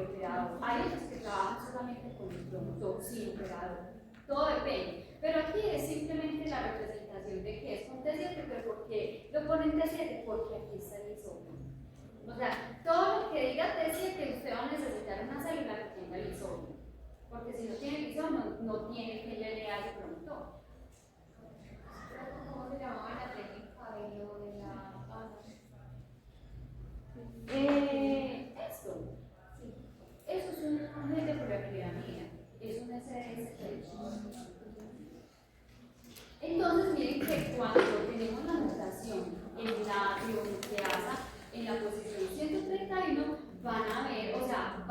operador. Hay otros que trabajan solamente con el promotor sin operador. Todo depende. Pero aquí es simplemente la representación de que es con T7, pero ¿por qué lo ponen T7? Porque aquí está el isómero. O sea, todo lo que diga T7, usted va a necesitar una célula que tenga el isómero. Porque si no tiene el isómero, no tiene que le a ese promotor. ¿Cómo se llamaba la técnica de lo de la Esto. Sí. Eso es un agente de probabilidad mía. Es un SST. Entonces, miren que cuando tenemos la mutación en la ribonucleasa, en la posición 131, van a ver, o sea,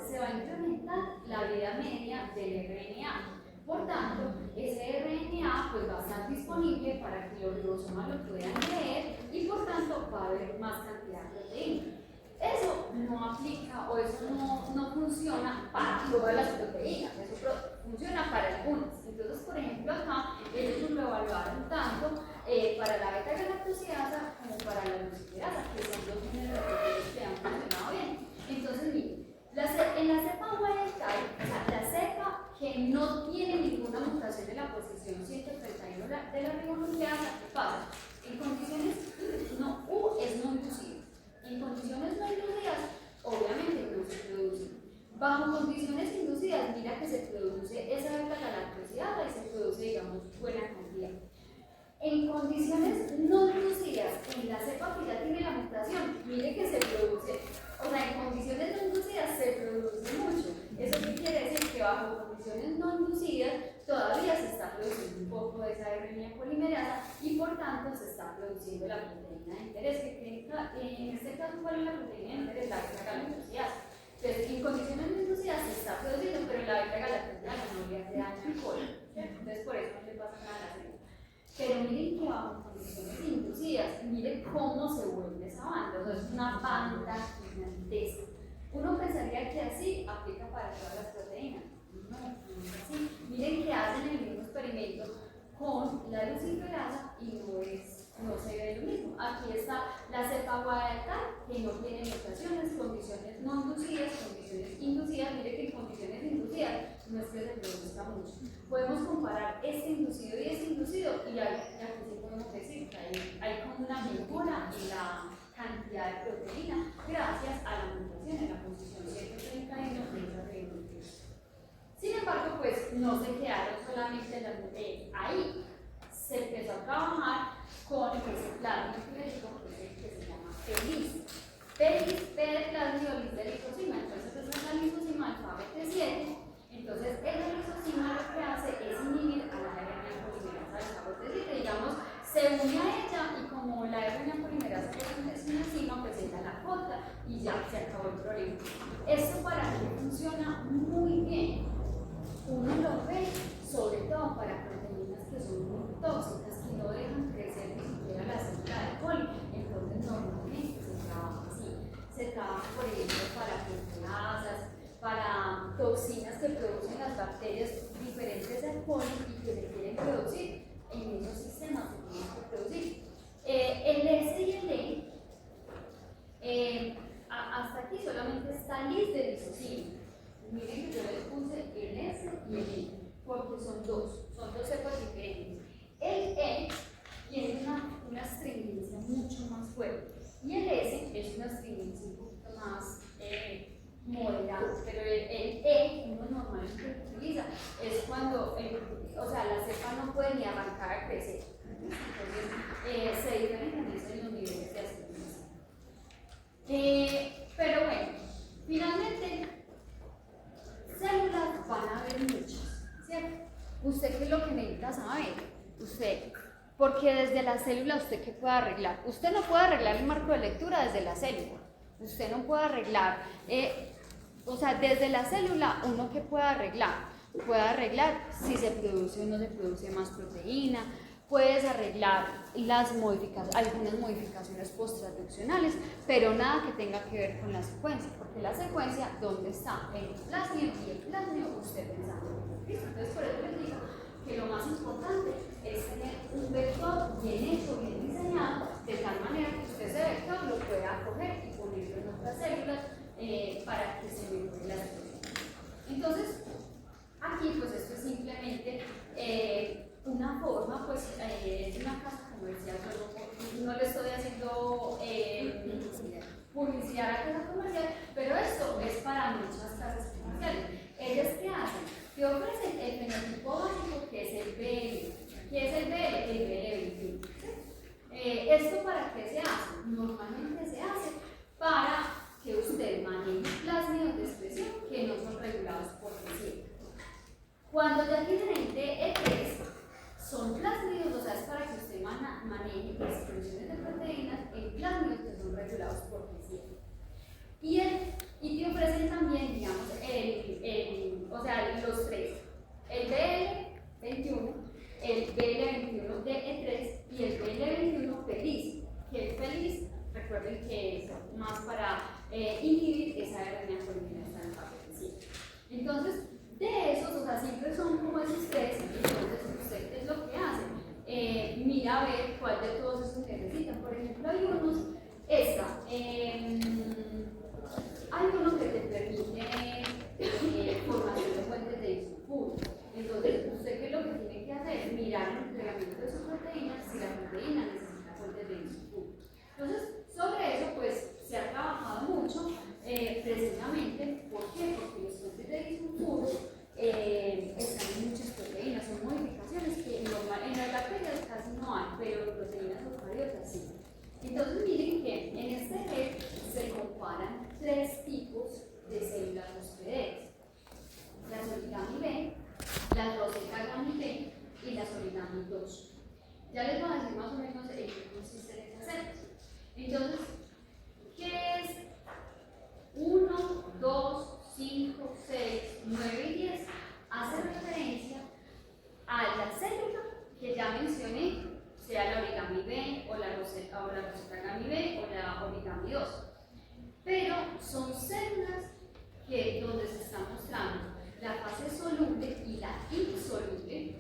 se va a incrementar la vida media del RNA. Por tanto, ese RNA pues, va a estar disponible para que los ribosomas lo puedan leer y por tanto va a haber más cantidad de proteína. Eso no aplica o eso no funciona para todas las proteínas, eso funciona para algunas. Entonces, por ejemplo, acá ellos lo evaluaron tanto para la beta-galactosidasa como para la luciferasa, que son dos géneros de proteínas que han funcionado bien. Entonces, miren, en la cepa wild type, o sea, la cepa que no tiene ninguna mutación en la posición 131 de la ribonucleasa, ¿qué pasa? En condiciones U es no inducido. En condiciones no inducidas, obviamente no se produce. Bajo condiciones inducidas, mira que se produce esa beta-galactosidasa y se produce, digamos, buena cantidad. En condiciones no inducidas, en la cepa que ya tiene la mutación, mire que se produce, o sea, en condiciones no inducidas se produce mucho. ¿Eso qué quiere decir? Que bajo condiciones no inducidas todavía se está produciendo un poco de esa RNA polimerasa y por tanto se está produciendo la proteína de interés. En este caso, ¿cuál es la proteína de interés? La beta-galactosidasa. Entonces, en condiciones no inducidas se está produciendo, pero la beta-galactosidasa no le hace daño al colon. Entonces, por eso no le pasa nada a la célula. Pero miren que bajo condiciones inducidas, miren cómo se vuelve esa banda. O sea, es una banda gigantesca. Uno pensaría que así aplica para todas las proteínas. No, no es así. Miren que hacen el mismo experimento con la luciferasa y no se ve lo mismo. Aquí está la cepa wild type, que no tiene mutaciones, condiciones no inducidas, condiciones inducidas. Miren que en condiciones inducidas no es que se produzca mucho. Podemos comparar este inducido y este inducido y aquí sí podemos decir que hay como una mejora en la cantidad de proteína gracias a la mutación en la posición 131 de esa ribonucleasa. Sin embargo, pues no se quedaron solamente ahí, se empezó a trabajar con ese plasmidoglicosima que se llama PELIS. PELIS, P de plasmido, lis de lisosima. Entonces, esa es la lisosima alfa BT7. Entonces, esa lisosima lo que hace es inhibir a la RNA polimerasa alfa BT7. Digamos, se une a ella y como la RNA polimerasa es una enzima, pues ella la corta y ya se acabó el problema. Esto para qué funciona muy bien. Uno lo ve sobre todo para proteínas que son muy tóxicas, que no dejan crecer ni siquiera la célula de coli. Entonces, normalmente se trabaja así. Se trabaja, por ejemplo, para proteasas, para toxinas que producen las bacterias diferentes del coli y que se quieren producir en esos sistemas que tienen que producir. El S y el E, hasta aquí solamente está lis de lisosima. Miren que yo les puse el S y el E, porque son dos cepas diferentes. El E tiene una astringencia mucho más fuerte y el S es una astringencia un poquito más moderada, pero el E uno normalmente utiliza es cuando la cepa no puede ni arrancar a crecer. Entonces se diferencian en los niveles de astringencia. Pero bueno, finalmente células van a haber muchas, ¿cierto? Usted qué es lo que necesita porque desde la célula usted qué puede arreglar. Usted no puede arreglar el marco de lectura desde la célula. Usted no puede arreglar, o sea, desde la célula uno qué puede arreglar. Puede arreglar si se produce o no se produce más proteína. Puedes arreglar algunas modificaciones posttransduccionales, pero nada que tenga que ver con la secuencia, porque la secuencia, ¿dónde está? En el plásmido, y el plásmido usted pensando. ¿Listo? Entonces, por eso les digo que lo más importante es tener un vector bien hecho, bien diseñado, de tal manera que usted ese vector lo pueda coger y ponerlo en otras células para que se mejore la secuencia. Entonces, aquí, pues esto es simplemente una forma, pues es una casa comercial, no le estoy haciendo publicidad a la casa comercial, pero esto es para muchas casas comerciales. ¿Ellas qué hacen? Te ofrecen el fenotipo básico, que es el BL. ¿Qué es el BL? El BL21. ¿Esto para qué se hace? Normalmente se hace para que usted maneje plásmidos de expresión que no son regulados por el. Cuando ya tienen el DE3, son plásmidos, o sea, es para que usted maneje expresiones de proteínas en plásmidos que son regulados por P7. Y te ofrecen también, digamos, o sea, los tres, el BL21, el BL21 DE3 y el BL21 feliz, que el feliz, recuerden que es más para inhibir esa RNA colineasa en P7. Entonces, de esos, o sea, siempre son como esos tres, entonces usted qué es lo que hace, mira a ver cuál de todos esos necesitan. Por ejemplo, hay uno que te permite formación de fuentes de isospuro. Entonces, usted qué es lo que tiene que hacer, mirar el entregamiento de sus proteínas, si la proteína necesita fuentes de isospuro. Entonces, sobre eso, pues, se ha trabajado mucho, precisamente, ¿por qué? Porque los fuentes de isospuro están en muchas proteínas, son modificaciones que en las bacterias casi no hay, pero en proteínas eucariotas sí. Entonces miren que en este red se comparan tres tipos de células hospederas: las origami B, las roseta gami B y las origami 2. Ya les voy a decir más o menos en qué consisten estas células. Entonces, ¿qué es 1, 2, 5, 6, 9 y 10? Hace referencia a la célula que ya mencioné, sea la origami B o la roseta gami B o la origami 2. Pero son células donde se está mostrando la fase soluble y la insoluble,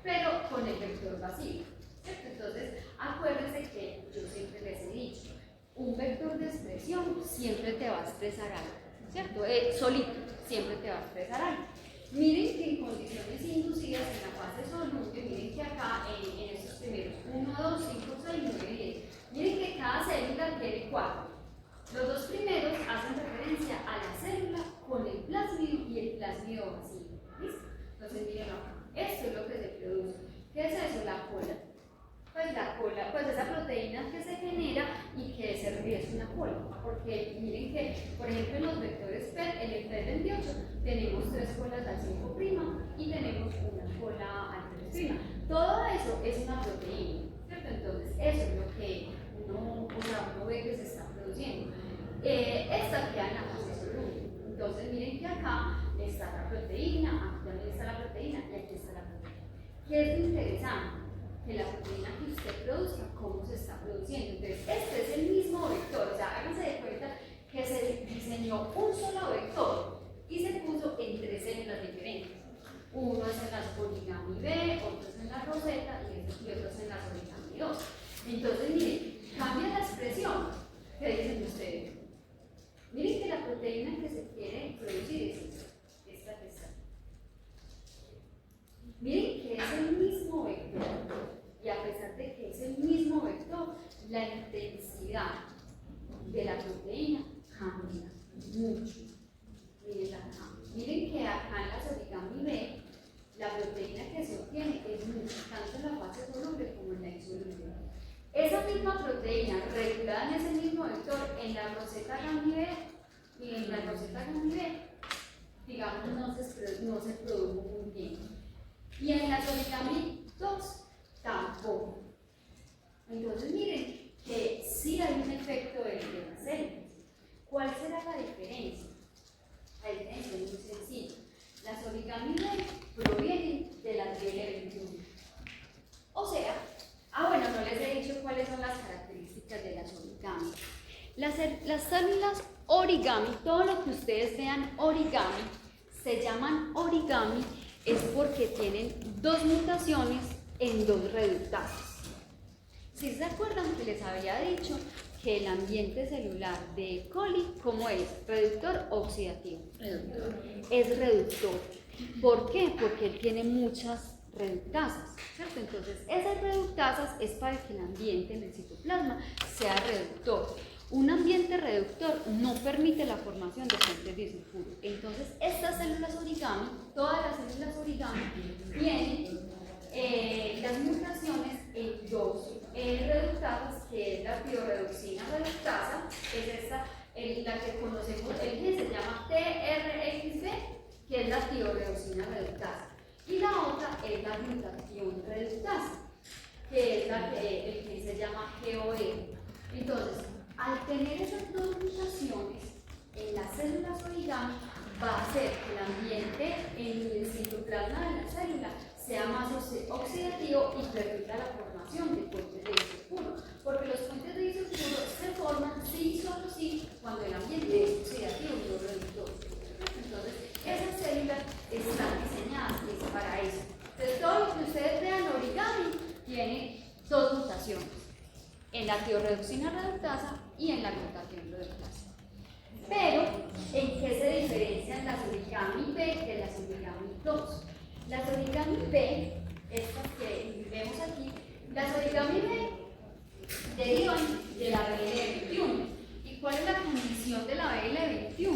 pero con el vector vacío. ¿Cierto? Entonces, acuérdense que yo siempre les he dicho, un vector de expresión siempre te va a expresar algo, ¿cierto? Solito, siempre te va a expresar algo. Miren que en condiciones inducidas en la fase soluble, miren que acá en estos primeros 1, 2, 5, 6, 9 y 10, miren que cada célula tiene 4. Los dos primeros hacen referencia a la célula con el plásmido y el plásmido vacío. ¿Listo? Entonces miren acá, esto es lo que se produce. ¿Qué es eso? La cola. Pues la cola, pues esa proteína que se genera y que se refiere una cola, porque miren que, por ejemplo, en los vectores PET, en el PET28, tenemos 3 colas al 5' y tenemos una cola al 3'. Todo eso es una proteína, ¿cierto? Entonces, eso es lo que uno ve que se está produciendo. Esta queda en la fase soluble. Entonces, miren que acá está la proteína, aquí también está la proteína y aquí está la proteína. ¿Qué es interesante? Que la proteína que usted produzca, cómo se está produciendo. Entonces, este es el mismo vector, o sea, háganse de cuenta que se diseñó un solo vector y se puso en 3 células diferentes. Uno es en las origami B, otro es en la roseta y otro es en las origami 2. Entonces, miren, cambia la expresión. ¿Qué dicen ustedes? Miren que la proteína que se quiere producir es esta que está. Miren que es el mismo vector. Y a pesar de que es el mismo vector, la intensidad de la proteína cambia mucho. Miren acá. Miren que acá en las origami B, la proteína que se obtiene es mucho, tanto en la fase soluble como en la insoluble. Esa misma proteína regulada en ese mismo vector en la roseta gami B y en la roseta gami B, digamos, no se produjo muy bien. Y en la origami 2 Tampoco. Entonces miren que sí hay un efecto de las células. ¿Cuál será la diferencia? La diferencia es muy sencilla. Las origami B provienen de las BL21. O sea, bueno, no les he dicho cuáles son las características de las origami. Las células origami, todo lo que ustedes vean origami, se llaman origami es porque tienen dos mutaciones en dos reductasas. Si se acuerdan que les había dicho que el ambiente celular de E. coli, ¿cómo es? ¿Reductor o oxidativo? Reductor. Es reductor. ¿Por qué? Porque él tiene muchas reductasas, ¿cierto? Entonces, esas reductasas es para que el ambiente en el citoplasma sea reductor. Un ambiente reductor no permite la formación de puentes disulfuros. Entonces, estas células origami, todas las células origami, tienen las mutaciones en dos reductasas, que es la tiorredoxina reductasa, es esta, la que conocemos, el gen se llama TRXB, que es la tiorredoxina reductasa, y la otra es la glutatión reductasa, que es la que el gen se llama GOE. Entonces, al tener esas dos mutaciones en las células origami, va a hacer que el ambiente en el citoplasma de la célula sea más oxidativo y permita la formación de puentes de disulfuro, porque los puentes de disulfuro se forman sí y solo sí cuando el ambiente es oxidativo y no reductor. Entonces, esas células están diseñadas para eso. Entonces, todo lo que ustedes vean origami tiene dos mutaciones, en la tiorredoxina reductasa y en la glutatión reductasa. Pero, ¿en qué se diferencian las origami B de las origami 2? Las origami B, estas que vemos aquí, las origami B derivan de la BL21. ¿Y cuál es la condición de la BL21?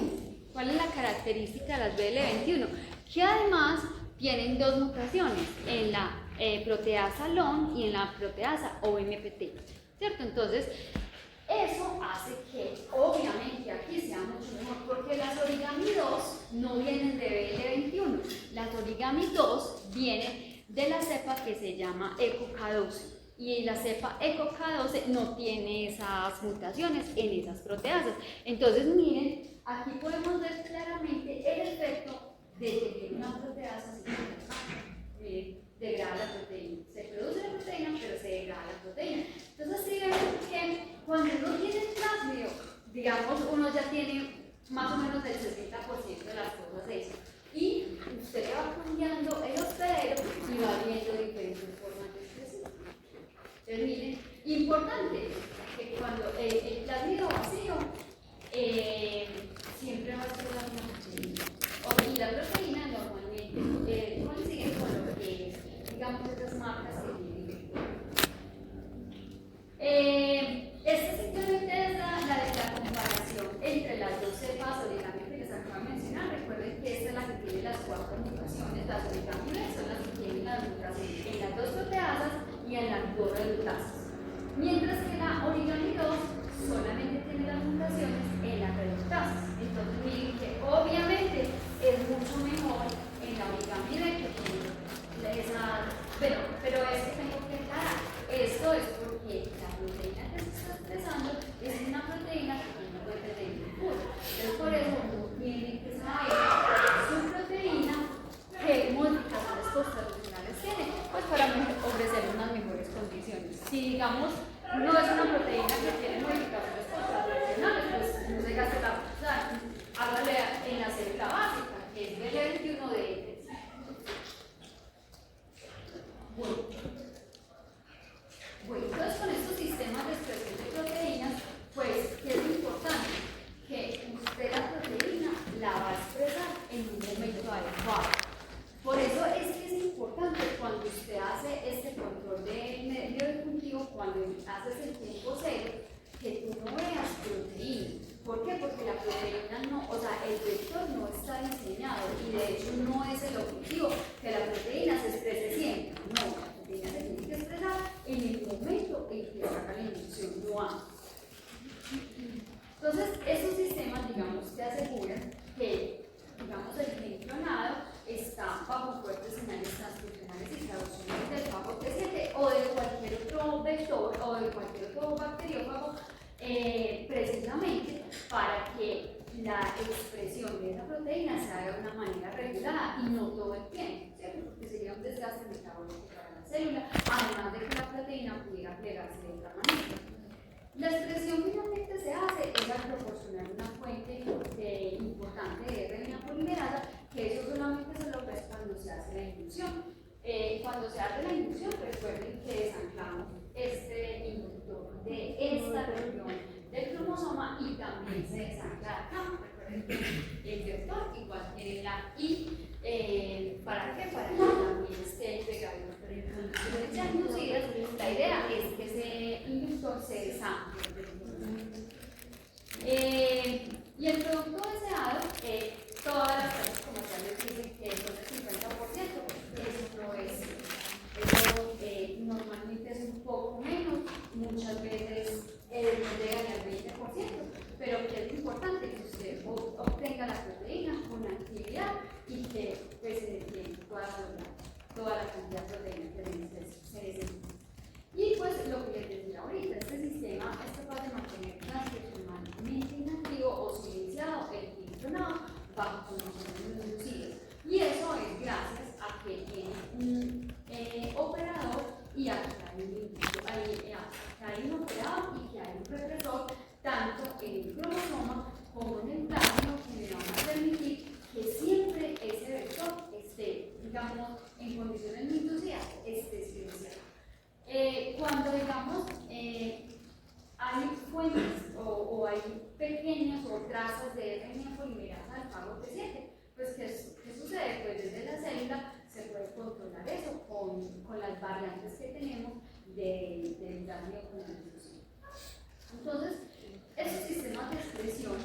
¿Cuál es la característica de las BL21? Que además tienen dos mutaciones, en la proteasa LON y en la proteasa OMPT, ¿cierto? Entonces, eso hace que obviamente aquí sea mucho mejor, porque las origami 2 no vienen de BL21, las origami 2 vienen de la cepa que se llama ECOK12, y la cepa ECOK12 no tiene esas mutaciones en esas proteasas. Entonces miren, aquí podemos ver claramente el efecto de que tiene una proteasa sin miren, degrada la proteína. Se produce la proteína, pero se degrada la proteína. Entonces, si vemos que cuando uno tiene el plasmio, digamos, uno ya tiene más o menos el 60% de las cosas hechas. Y usted le va cambiando el hospedero y va viendo diferentes formas de expresión. Entonces, miren, importante que cuando el plasmio vacío siempre va a ser la misma proteína. Y la proteína normalmente coincide con lo que digamos estas marcas que tienen. Esta simplemente es la comparación entre las dos cepas origami que les acabo de mencionar. Recuerden que esta es la que tiene las 4 mutaciones, las origami B son las que tienen las mutaciones en las dos proteasas y en las dos reductasas. Mientras que la origami 2 solamente tiene las mutaciones en las reductasas. Entonces miren que obviamente es mucho mejor en la origami B que tiene esa, pero es que tengo que aclarar, esto es porque la proteína que se está expresando es una proteína que tiene puentes de disulfuro. Entonces por eso uno tiene que saber su proteína qué modificaciones postraduccionales tiene, pues para ofrecer unas mejores condiciones. Si digamos no es una proteína que tiene modificaciones postraduccionales, pues no se gaste la, o sea, hágale en la célula básica, que es BL21 de Bueno, entonces con estos sistemas de expresión de proteínas, pues, ¿qué es importante? Que usted la proteína la va a expresar en un momento adecuado. Por eso es que es importante cuando usted hace este control de medio de cultivo, cuando haces el tiempo cero, que tú no veas proteína. ¿Por qué? Porque la proteína no, o sea, el vector no está diseñado y de hecho no es el objetivo que la proteína se exprese siempre. No, la proteína se tiene que expresar en el momento en que saca la inducción, no antes. Entonces, esos sistemas, digamos, te aseguran que, digamos, el gen clonado está bajo fuertes señales transcripcionales y traducciones del FAP27 o de también se desancla acá. Recuerden que el vector igual tiene la I. ¿Para qué? Para que también esté pegado en condiciones ya inducidas. La idea es que ese inductor se desancle. Y el producto deseado, todas las tasas comerciales dicen que son del 50%, eso no es. Eso normalmente es un poco menos, muchas veces no llegan al 20%, pero que es importante que usted obtenga la proteína con actividad y que pues, en el tiempo pueda lograr toda la cantidad de proteína que se necesita. Y pues lo que les decía ahorita, este sistema es capaz de mantener transversalmente inactivo o silenciado el filtronado bajo condiciones inducidas. Y eso es gracias a que tiene un operador y a que hay un operador y que hay un represor tanto en el cromosoma como en el plasma que le van a permitir que siempre ese vector esté, digamos, en condiciones inducidas, esté silenciado. Cuando digamos hay fuentes o hay pequeñas o trazas de RNA polimerasa alfa T7, pues ¿qué sucede? Pues desde la célula se puede controlar eso con las variantes que tenemos del daño con la difusión. Entonces, esos sistemas de expresión,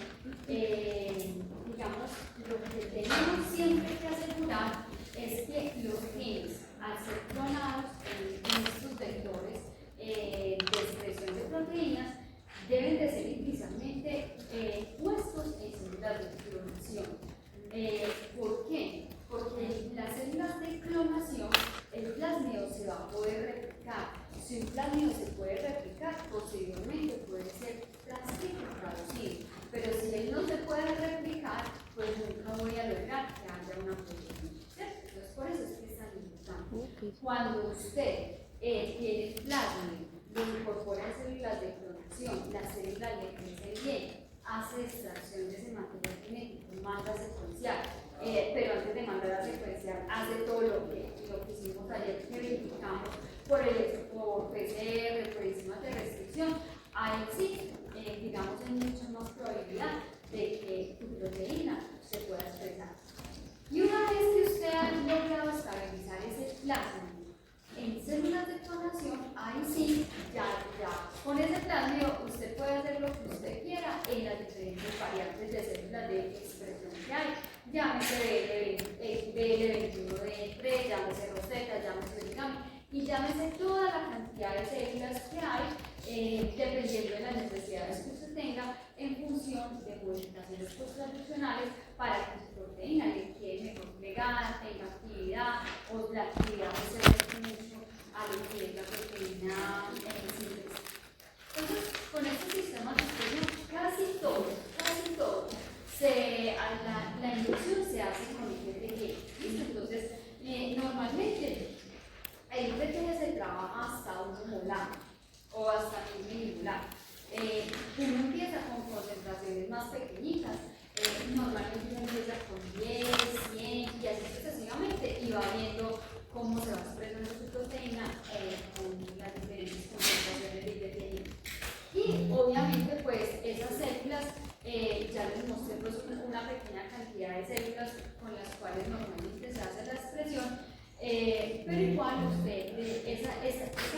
digamos, lo que tenemos siempre que asegurar es que los genes, al ser clonados en estos vectores de expresión de proteínas, deben de ser inicialmente puestos en células de clonación. ¿Por qué? Porque las células de clonación, el plasmio se va a poder replicar. Si un plasmio se puede replicar, posteriormente puede ser transcrito, traducido. Pero si él no se puede replicar, pues nunca voy a lograr que haya una proteína. Entonces, por eso es que es tan importante. Cuando usted tiene plasmio, lo incorpora en células de clonación, las células le crecen bien, hace extracción de ese material genético, manda a secuenciar, pero antes de mandar a secuenciar, hace todo lo que hicimos ayer, que verificamos por PCR, por enzimas de restricción. Ahí sí, digamos, hay mucha más probabilidad de que tu proteína se pueda expresar. Y una vez que usted ha logrado estabilizar ese plasma en células de clonación, ahí sí, ya con ese plasmio usted puede hacer lo que usted quiera en las diferentes variantes de células de expresión que hay. Llámese BL21D3, llámese Rosetta, llámese origami, y llámese toda la cantidad de células que hay, dependiendo de las necesidades que usted tenga, en función de modificaciones post-traduccionales para que su proteína le quede mejor plegada, tenga actividad, o la actividad se refiere mucho a lo que es la proteína síntesis. Entonces, con estos sistemas de expresión, casi todo, la inducción se hace con IgG. Entonces, normalmente el IgG se trabaja hasta 1 molar o hasta 1000 milimolar. Uno empieza con concentraciones más pequeñitas, normalmente uno empieza con 10, 100 y así sucesivamente, y va viendo cómo se va expresando su proteína con las diferentes concentraciones de IgG. Y obviamente pues esas células, ya les mostré pues una pequeña cantidad de células con las cuales normalmente se hace la expresión, pero igual usted, esa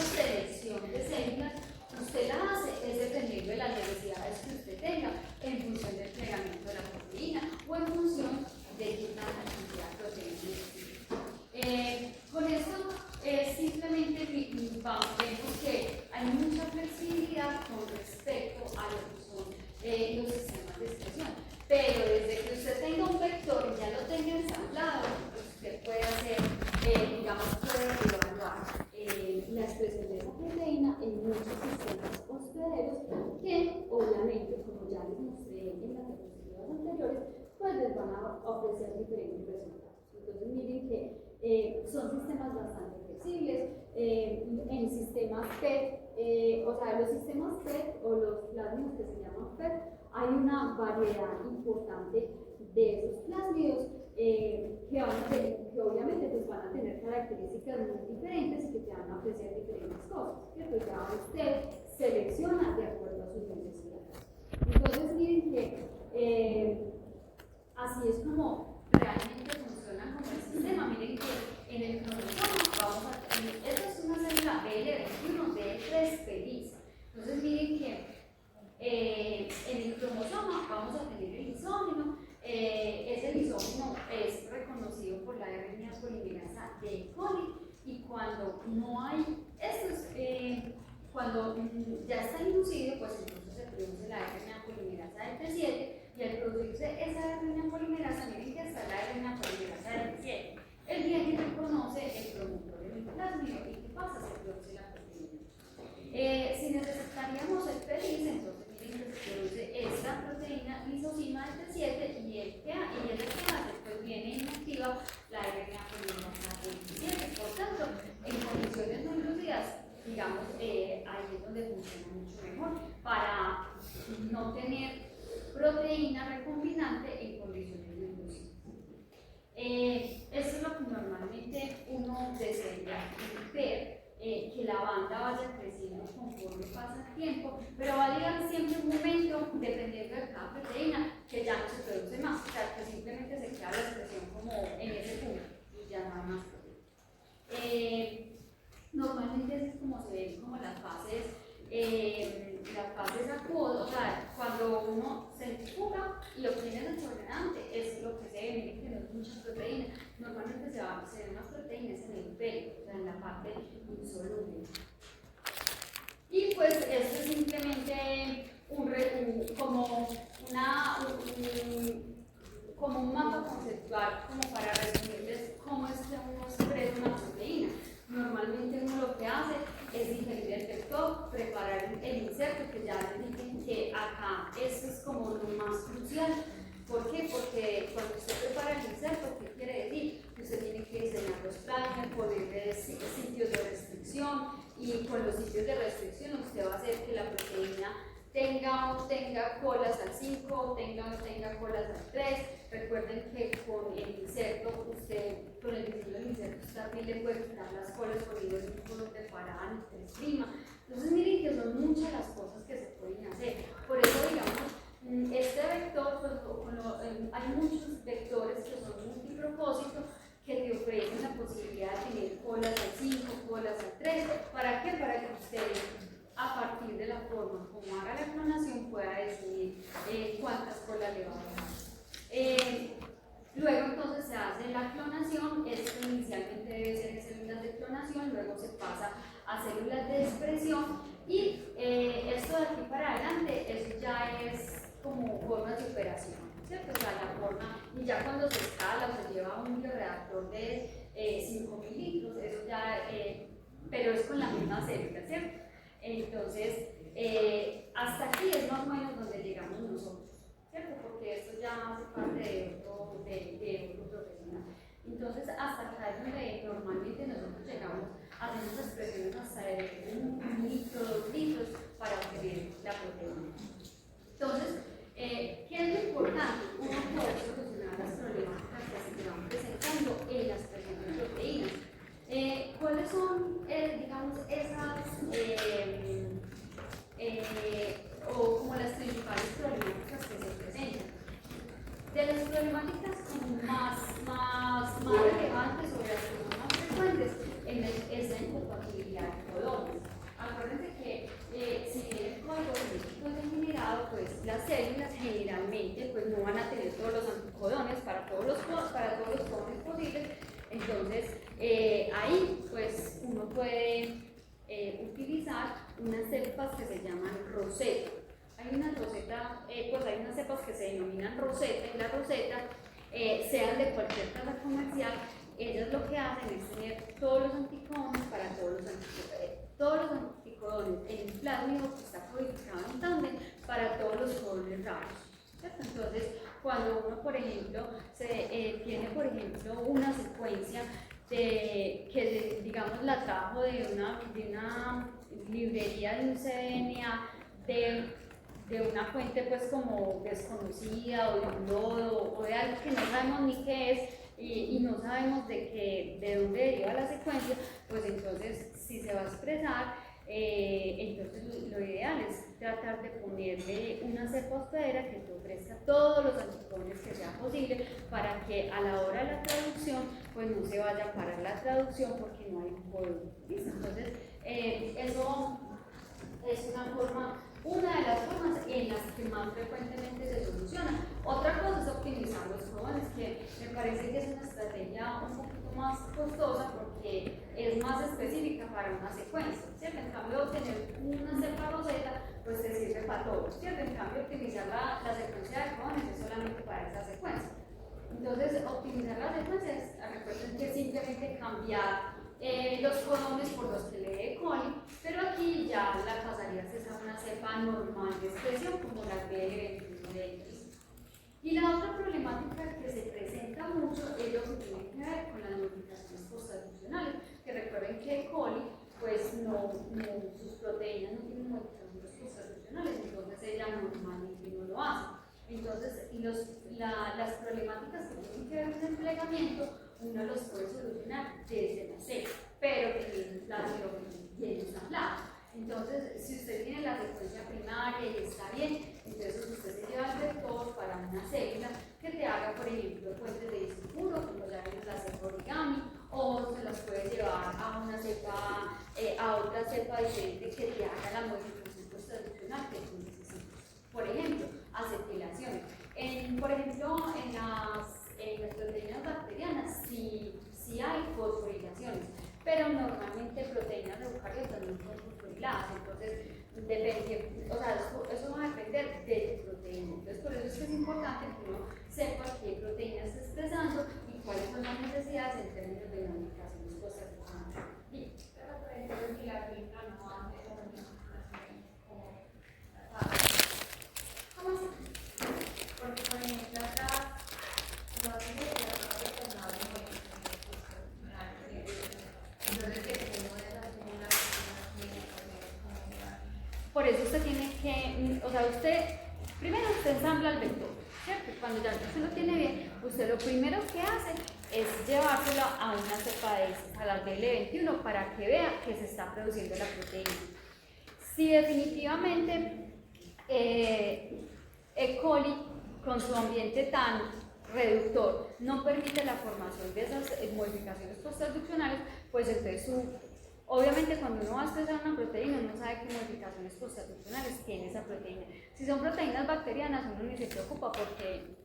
selección de células, usted la hace es dependiendo de las necesidades que usted tenga en función del plegamiento de la proteína o en función de qué tanta cantidad de proteína necesita. Con esto simplemente vemos que hay mucha flexibilidad con respecto a lo que son los sistemas de expresión, pero desde que usted tenga un vector y ya lo tenga ensamblado, usted puede hacer, digamos, puede evaluar la expresión de esa proteína en muchos sistemas hospederos que, obviamente, como ya les mostré en las diapositivas anteriores, pues les van a ofrecer diferentes resultados. Entonces, miren que son sistemas bastante flexibles. En sistemas PET, o sea, los sistemas PET o los plasmidos que se llaman PET, hay una variedad importante de esos plasmidos que obviamente pues, van a tener características muy diferentes y que te van a ofrecer diferentes cosas, que pues ya usted selecciona de acuerdo a sus necesidades. Entonces miren que así es como realmente funciona como el sistema. Miren que en el cromosoma vamos a tener, esta es una célula BL21 de 3 feliz. Entonces miren que en el cromosoma vamos a tener el lisógeno. Ese lisógeno es reconocido por la RNA polimerasa de E. coli, y cuando no hay, esto es, cuando ya está inducido, pues entonces se produce la RNA polimerasa del T7, y al producirse esa RNA polimerasa, miren que está la RNA polimerasa del T7, el viene y reconoce el promotor del plásmido, y ¿qué pasa? Se produce la proteína. Si necesitaríamos el feliz, entonces miren que se produce esta proteína lisosima del T7, y el que hace, pues viene y inactiva la RNA polimerasa del T7. Por tanto, en condiciones no inducidas, digamos, ahí es donde funciona mucho mejor para no tener proteína recombinante en condiciones no inducidas. Esto es lo que normalmente uno desearía ver, que la banda vaya creciendo conforme pasa el tiempo, pero va a llegar siempre un momento, dependiendo de cada proteína, que ya no se produce más, o sea, que simplemente se queda la expresión como en ese punto y ya no hay más proteína. Normalmente así es como se ven como las fases acuosas, o sea, cuando uno centrifuga y obtiene el desordenante, es lo que se ve, miren que no es muchas proteínas, normalmente se ven más proteínas en el pelo, o sea, en la parte insoluble. Y pues esto es simplemente como un mapa conceptual, como para resumirles cómo es que uno expresa una proteína. Normalmente uno lo que hace es digerir el vector, preparar el inserto, que ya les dije que acá esto es como lo más crucial. ¿Por qué? Porque cuando usted prepara el inserto, ¿qué quiere decir? Que usted tiene que diseñar los planos, ponerle sitios de restricción, y con los sitios de restricción usted va a hacer que la proteína tenga o tenga colas al 5, tenga o tenga colas al 3. Recuerden que con el inserto, usted, con el diseño del inserto, usted también le puede quitar las colas poniendo un color de parada y 3'. Entonces miren que son muchas las cosas que se pueden hacer. Por eso, digamos, este vector, pues, hay muchos vectores que son multipropósito, que te ofrecen la posibilidad de tener colas al 5, colas al 3. ¿Para qué? Para que usted, a partir de la forma como haga la clonación, pueda decidir cuántas colas le va a dejar. Luego entonces se hace la clonación. Esto inicialmente debe ser de células de clonación, luego se pasa a células de expresión, y esto de aquí para adelante, eso ya es como formas de operación, ¿cierto? O sea, la forma, y ya cuando se escala o se lleva a un bioreactor de 5.000 litros, eso ya, pero es con la misma célula, ¿cierto? Entonces, hasta aquí es más o menos donde llegamos nosotros, ¿cierto? Porque esto ya hace parte de otro profesional. Entonces, hasta acá es donde normalmente nosotros llegamos a hacer esas expresiones hasta de 1 litro, 2 litros para obtener la proteína. Entonces, ¿qué es lo importante? Uno poder solucionar las problemáticas que se van presentando en la expresión de proteínas. ¿Cuáles son, digamos, esas, o como las principales problemáticas que se presentan? De las problemáticas como más relevantes o de las que son más frecuentes es la incompatibilidad de codones. Acuérdense que si bien el código genético es degenerado, pues las células generalmente pues, no van a tener todos los anticodones para todos los codones posibles. Entonces, ahí pues uno puede utilizar unas cepas que se llaman roseta. Hay una roseta, pues hay unas cepas que se denominan roseta, y la roseta, sean de cualquier casa comercial, ellas lo que hacen es tener todos los anticodones para todos los anticodones en el plásmido que está codificado en tándem para todos los codones raros, ¿cierto? Entonces, cuando uno, por ejemplo, tiene, por ejemplo, una secuencia que, digamos, la trajo de una librería de un CDNA, de una fuente pues como desconocida, o de un lodo, o de algo que no sabemos ni qué es, y no sabemos de dónde deriva la secuencia, pues entonces si se va a expresar, Entonces lo ideal es tratar de ponerle una cepa hospedera que te ofrezca todos los anticones que sea posible para que a la hora de la traducción pues no se vaya a parar la traducción porque no hay código. ¿Listo? Entonces eso es una de las formas en las que más frecuentemente se soluciona. Otra cosa es optimizar los jóvenes, que me parece que es una estrategia un poquito más costosa porque es más específica para una secuencia, ¿cierto? En cambio, tener una cepa roseta, pues te sirve para todo, ¿cierto? En cambio, optimizar la secuencia de jóvenes es solamente para esa secuencia. Entonces, optimizar las secuencias, recuerden que es simplemente cambiar los codones por los que lee E. coli, pero aquí ya la pasarías a una cepa normal de expresión como la BL21 de ellos. Y la otra problemática que se presenta mucho es lo que tiene que ver con las modificaciones posttraduccionales, que recuerden que E. coli, pues sus proteínas no tienen modificaciones posttraduccionales, entonces ella normalmente no lo hace. Entonces, las problemáticas que tienen que ver con el plegamiento, uno los puede solucionar desde la cepa, pero que la bien ensamblada. Entonces, si usted tiene la secuencia primaria y está bien, entonces usted se lleva el vector para una célula que te haga, por ejemplo, puentes de disco puro, como ya vimos la cepa origami, o se las puede llevar a una cepa, a otra cepa diferente que te haga la modificación posttraduccional que tú necesitas. Por ejemplo, acetilación. Por ejemplo, en las proteínas bacterianas sí hay fosforilaciones, pero normalmente proteínas eucariotas no son fosforiladas, entonces depende, o sea, eso va a depender de tu proteína. Entonces, por eso es que es importante que uno sepa qué proteína está expresando y cuáles son las necesidades en términos de modificaciones posttraduccionales. Pero, por ejemplo, si la película no hace ¿Cómo así? porque, por ejemplo, acá no se le da determinado de modificaciones posttraduccionales. Entonces, depende de la fórmula Por eso usted tiene que, o sea, primero usted ensambla el vector, ¿cierto? Cuando ya usted lo tiene bien, usted lo primero que hace es llevárselo a una cepa de esas, a la BL21, para que vea que se está produciendo la proteína. Si definitivamente E. coli, con su ambiente tan reductor, no permite la formación de esas modificaciones posttraduccionales, pues entonces obviamente cuando uno va a expresar una proteína, uno sabe qué modificaciones posttraduccionales tiene esa proteína. Si son proteínas bacterianas, uno ni se preocupa porque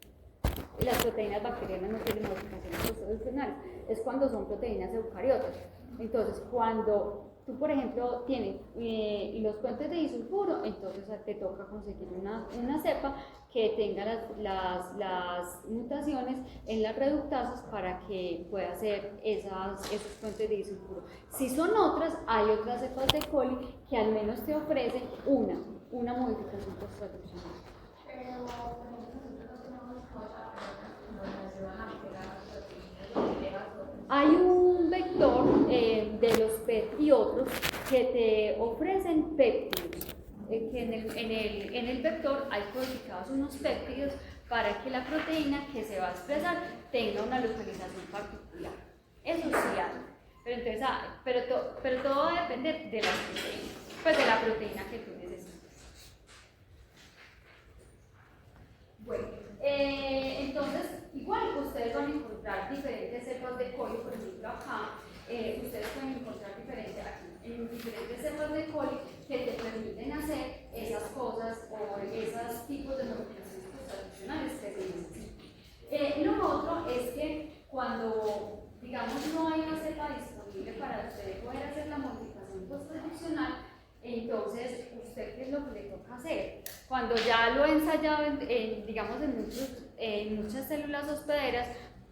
las proteínas bacterianas no tienen modificaciones posttraduccionales. Es cuando son proteínas eucariotas. Entonces, cuando tú, por ejemplo, tienes los puentes de disulfuro, entonces te toca conseguir una cepa que tenga las mutaciones en las reductasas para que pueda hacer esos puentes de disulfuro. Si son otras, hay otras cepas de coli que al menos te ofrecen una modificación posttraduccional. pero, por ejemplo, nosotros no tenemos cosa, pero nos ayudan a pegar las proteínas de Hay un vector de los PET y otros que te ofrecen péptidos, que en el vector hay codificados unos péptidos para que la proteína que se va a expresar tenga una localización particular. Eso sí hay, pero todo va a depender de las proteínas, pues de la proteína que tú necesitas. Bueno, entonces, igual ustedes van a encontrar diferentes cepas de coli, por ejemplo acá, ustedes pueden encontrar diferentes cepas de coli que te permiten hacer esas cosas o esos tipos de modificaciones posttraduccionales que se necesitan. Lo otro es que cuando, digamos, no hay una cepa disponible para ustedes poder hacer la modificación posttraduccional, entonces, ¿usted qué es lo que le toca hacer? Cuando ya lo he ensayado, digamos, en muchas células hospederas,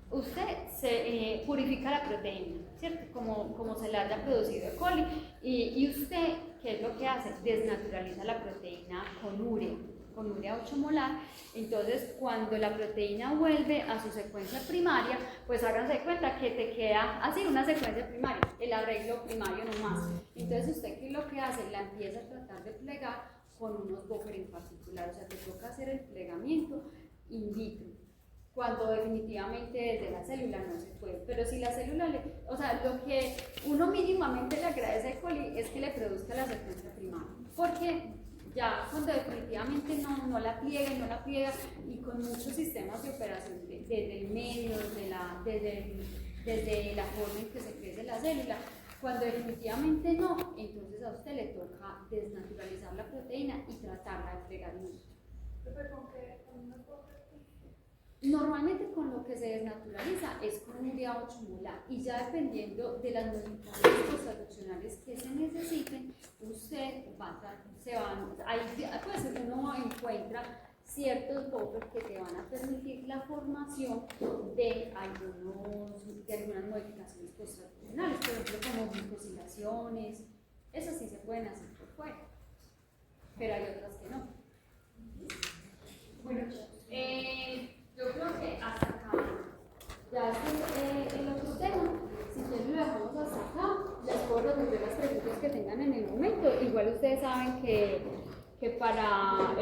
usted purifica la proteína, ¿cierto? Como se la haya producido E. coli. Y usted, ¿qué es lo que hace? Desnaturaliza la proteína con urea 8 molar. Entonces, cuando la proteína vuelve a su secuencia primaria, pues háganse cuenta que te queda así una secuencia primaria, el arreglo primario nomás. Entonces, usted qué es lo que hace, la empieza a tratar de plegar con unos buffer en particular, o sea, te toca hacer el plegamiento in vitro. cuando definitivamente desde la célula no se puede. Pero si la célula, o sea, lo que uno mínimamente le agradece a E. coli es que le produzca la secuencia primaria, porque ya cuando definitivamente no la pliega, y con muchos sistemas de operación desde el medio, desde la forma en que se crece la célula, cuando definitivamente no, entonces a usted le toca desnaturalizar la proteína y tratarla de plegar mucho. Normalmente con lo que se desnaturaliza es con urea 8 molar, y ya dependiendo de las modificaciones posttraduccionales que se necesiten, usted ahí pues uno encuentra ciertos buffers que te van a permitir la formación de algunas modificaciones posttraduccionales, por ejemplo como glicosilaciones, esas sí se pueden hacer por fuera, pero hay otras que no. Bueno, yo creo que hasta acá ya es el otro tema. Si quieren lo dejamos hasta acá. Les puedo resolver las preguntas que tengan en el momento. Igual ustedes saben que para,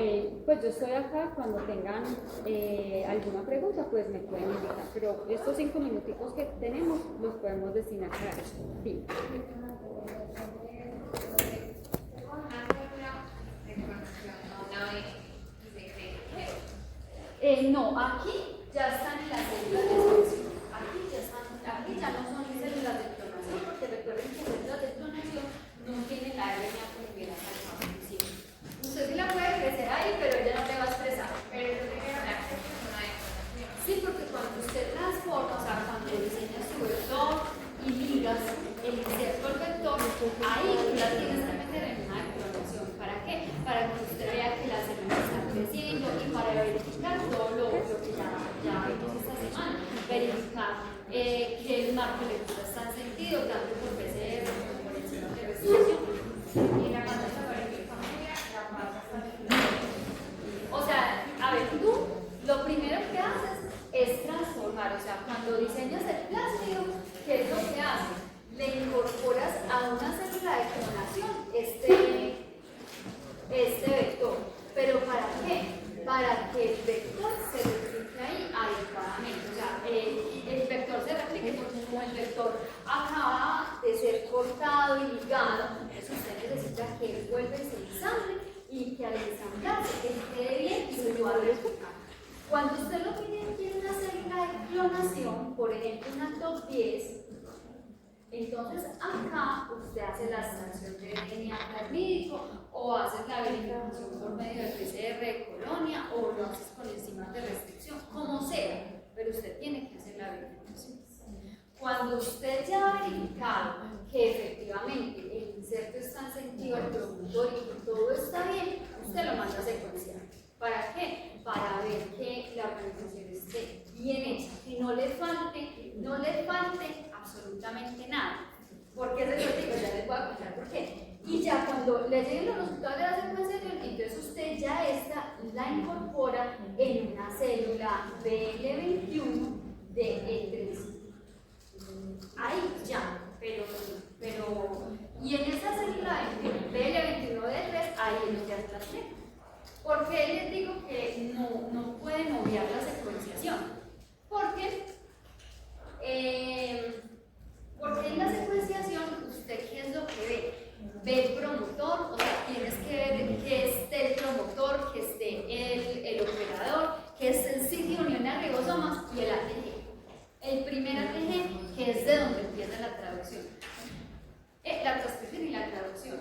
pues yo estoy acá, cuando tengan alguna pregunta, pues me pueden indicar. Pero estos 5 minuticos que tenemos los podemos destinar para esto. Sí. No, aquí ya están en las células de expresión. Aquí ya no son células de clonación, porque recuerden que células de clonación no tienen la RNA polimerasa al principio. Usted sí la puede crecer ahí, pero ella no te va a expresar. Pero eso tiene una expresión de clonación. Sí, porque cuando usted transforma, o sea, cuando diseña su vector y ligas el inserto al vector, ahí tú la tienes que meter en una clonación. ¿Para qué? Para que usted vea que la célula está creciendo y para verificar todo lo que ya vimos esta semana. Verificar que el marco de lectura está en sentido, tanto por PCR como por enzimas de restricción. Y la pantalla familia, la pantalla. O sea, a ver, tú lo primero que haces es transformar, o sea, cuando diseñas el plásmido, ¿qué es lo que haces? Le incorporas a una célula de clonación este vector. ¿Pero para qué? Para que el vector se replique ahí adecuadamente. O sea, el vector se replique porque como el vector acaba de ser cortado y ligado, entonces usted necesita que él vuelva y se ensamble, y que al ensamblarse él quede bien y se pueda replicar. Cuando usted lo tiene en una célula de clonación, por ejemplo una top 10, entonces acá usted hace la extracción de DNA plasmídico, o haces la verificación por medio de PCR de colonia, o lo haces con enzimas de restricción, como sea, pero usted tiene que hacer la verificación. Cuando usted ya ha verificado que efectivamente el inserto está en sentido al productor y que todo está bien, usted lo manda a secuenciar. ¿Para qué? Para ver que la organización esté bien hecha, que no le falte absolutamente nada. ¿Por qué se lo digo? Ya les voy a contar por qué. Y ya cuando le lleguen los resultados de la secuenciación, entonces usted ya esta la incorpora en una célula BL21 de E3. Ahí ya, pero y en esa célula BL21 de E3, ahí es donde hace la secuencia. ¿Por qué les digo que no pueden obviar la secuenciación? Porque en la secuenciación, ¿usted qué es lo que ve? Ve el promotor, o sea, tienes que ver que esté el promotor, que esté el operador, que esté el sitio de unión de ribosomas y el ATG. El primer ATG, que es de donde empieza la traducción. La transcripción y la traducción.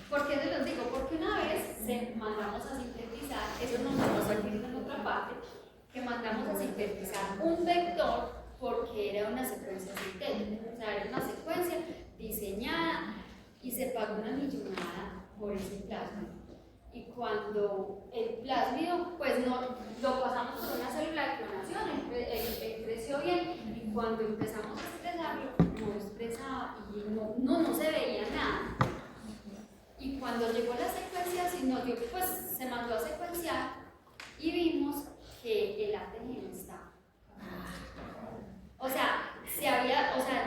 ¿Por qué se los digo? Porque una vez mandamos a sintetizar, eso nos vamos a ver en otra parte, que mandamos a sintetizar un vector porque era una secuencia sintética, o sea, era una secuencia diseñada y se pagó una millonada por ese plásmido. Y cuando el plásmido, pues no, lo pasamos por una célula de clonación, él creció bien, y cuando empezamos a expresarlo, no expresaba y no se veía nada. Y cuando llegó la secuenciación, pues se mandó a secuenciar y vimos que el ATG no estaba. O sea,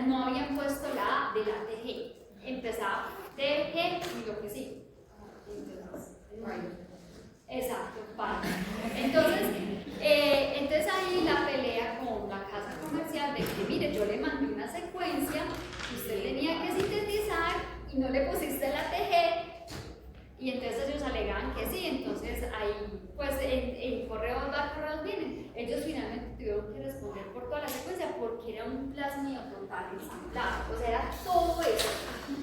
no habían puesto la A del ATG. Empezaba TG y lo que sí. Entonces, exacto, vale. Entonces, era un plasmido total ensamblado, o sea, era todo eso.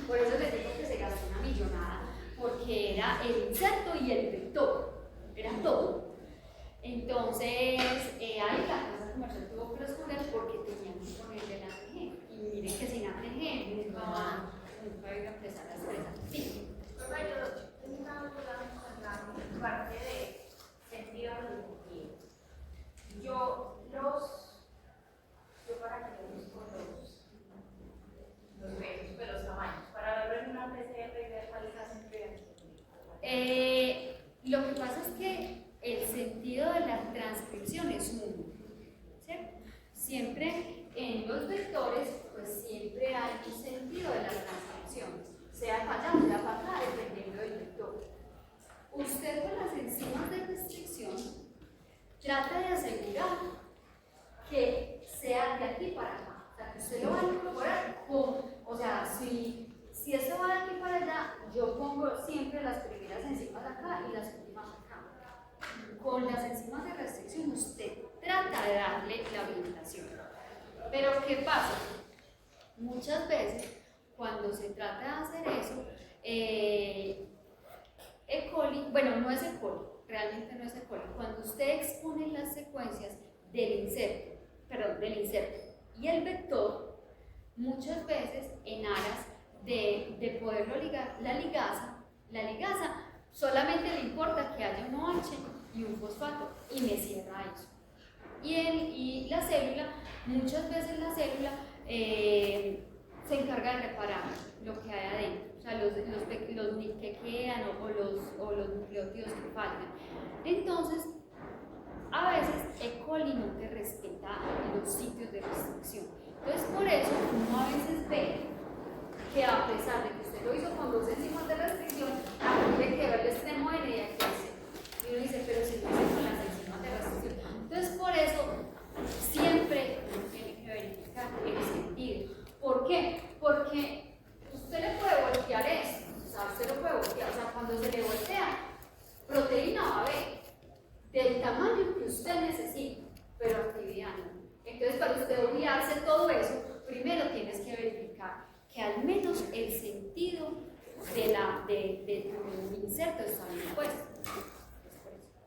Por eso les digo que se gastó una millonada, porque era el inserto y el vector, era todo. Entonces, ahí la casa comercial tuvo que responder porque tenían que ponerle el ATG. Y miren que sin ATG nunca iba a empezar a expresar. Sí. Yo tengo una duda con la parte de sentido cognitivo. Yo para que los pesos, pero los tamaños, para verlo en una PCR y ver cuál es la sentido. Lo que pasa es que el sentido de la transcripción es uno, ¿cierto? Siempre en los vectores, pues siempre hay un sentido de la transcripción, sea para allá o sea para acá, dependiendo del vector. Usted con las enzimas de restricción trata de asegurar que sea de aquí para acá, o sea, que usted lo va a incorporar o sea, si esto va de aquí para allá, yo pongo siempre las primeras enzimas acá y las últimas acá. Con las enzimas de restricción usted trata de darle la orientación. Pero ¿qué pasa? Muchas veces cuando se trata de hacer eso, E. coli, bueno, no es E. coli, realmente no es E. coli. Cuando usted expone las secuencias del inserto y el vector, muchas veces en aras de poderlo ligar, la ligasa solamente le importa que haya un OH y un fosfato y me cierra eso. Y la célula, muchas veces la célula se encarga de reparar lo que hay adentro, o sea, los que quedan o los nucleótidos que faltan. Entonces, a veces E. coli no te respeta los sitios de restricción. Entonces, por eso uno a veces ve que a pesar de que usted lo hizo con dos enzimas de restricción, aquí le quedó el extremo N y aquí C. Y uno dice, pero si lo hice con las enzimas de restricción. Entonces, por eso, siempre uno tiene que verificar el sentido. ¿Por qué? Porque usted le puede voltear esto, o sea, usted lo puede voltear, o sea, cuando se le voltea, proteína va a haber del tamaño que usted necesita, pero actividad no. Entonces, para usted olvidarse todo eso, primero tienes que verificar que al menos el sentido de tu inserto está bien puesto. O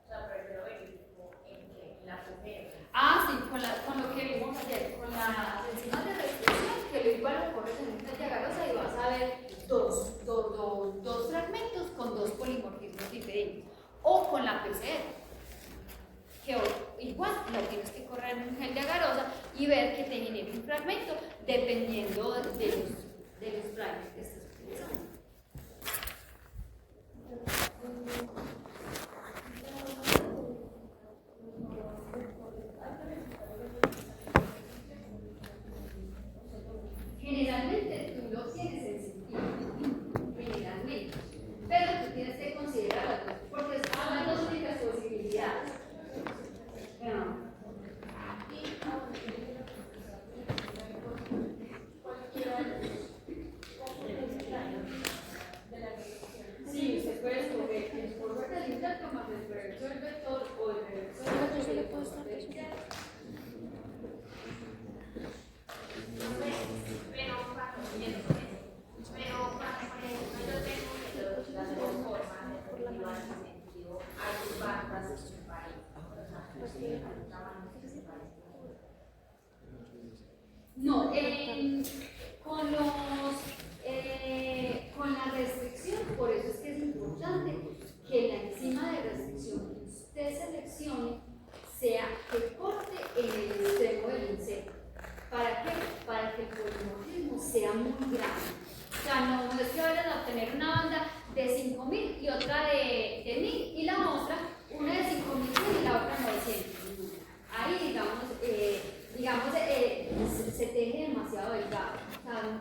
sea, pero verifico en la PCR. Sí, con lo que vimos ayer, con las enzimas de restricción, que lo igual lo corres en un test de agarrosa y vas a ver dos fragmentos con dos polimorfismos diferentes. O con la PCR, que igual lo tienes que correr en un gel de agarrosa y ver que te genere un fragmento dependiendo de los fragmentos que estés utilizando. Generalmente tú lo tienes en sentido, generalmente, pero tú tienes que considerar las dos, porque hay dos únicas posibilidades. Sí, usted puede escoger el forward del inserto más el reverso del vector o el reverso del vector del inserto. Pero por ejemplo, yo tengo las dos formas de cultivar mi sentido. Hay bandas que se parecen. No, con la restricción, por eso es que es importante que la enzima de restricción que usted seleccione sea que corte en el extremo del inserto. ¿Para qué? Para que el polimorfismo sea muy grande. O sea, no es que vayan a obtener una banda de 5000 y otra de 1000 y la otra, una de 5100 y la otra 900. Ahí, digamos, se teje demasiado delgado. O sea, no,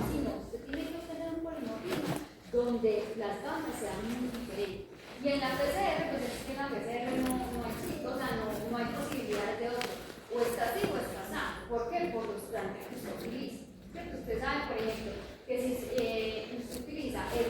sino usted tiene que obtener un polimorfismo donde las bandas sean muy diferentes. Y en la PCR, pues es que en la PCR no existe, o sea, no hay posibilidades de otro. O está así o está así. ¿Por qué? Por los planes que usted utiliza. Usted sabe, por ejemplo, que si usted utiliza el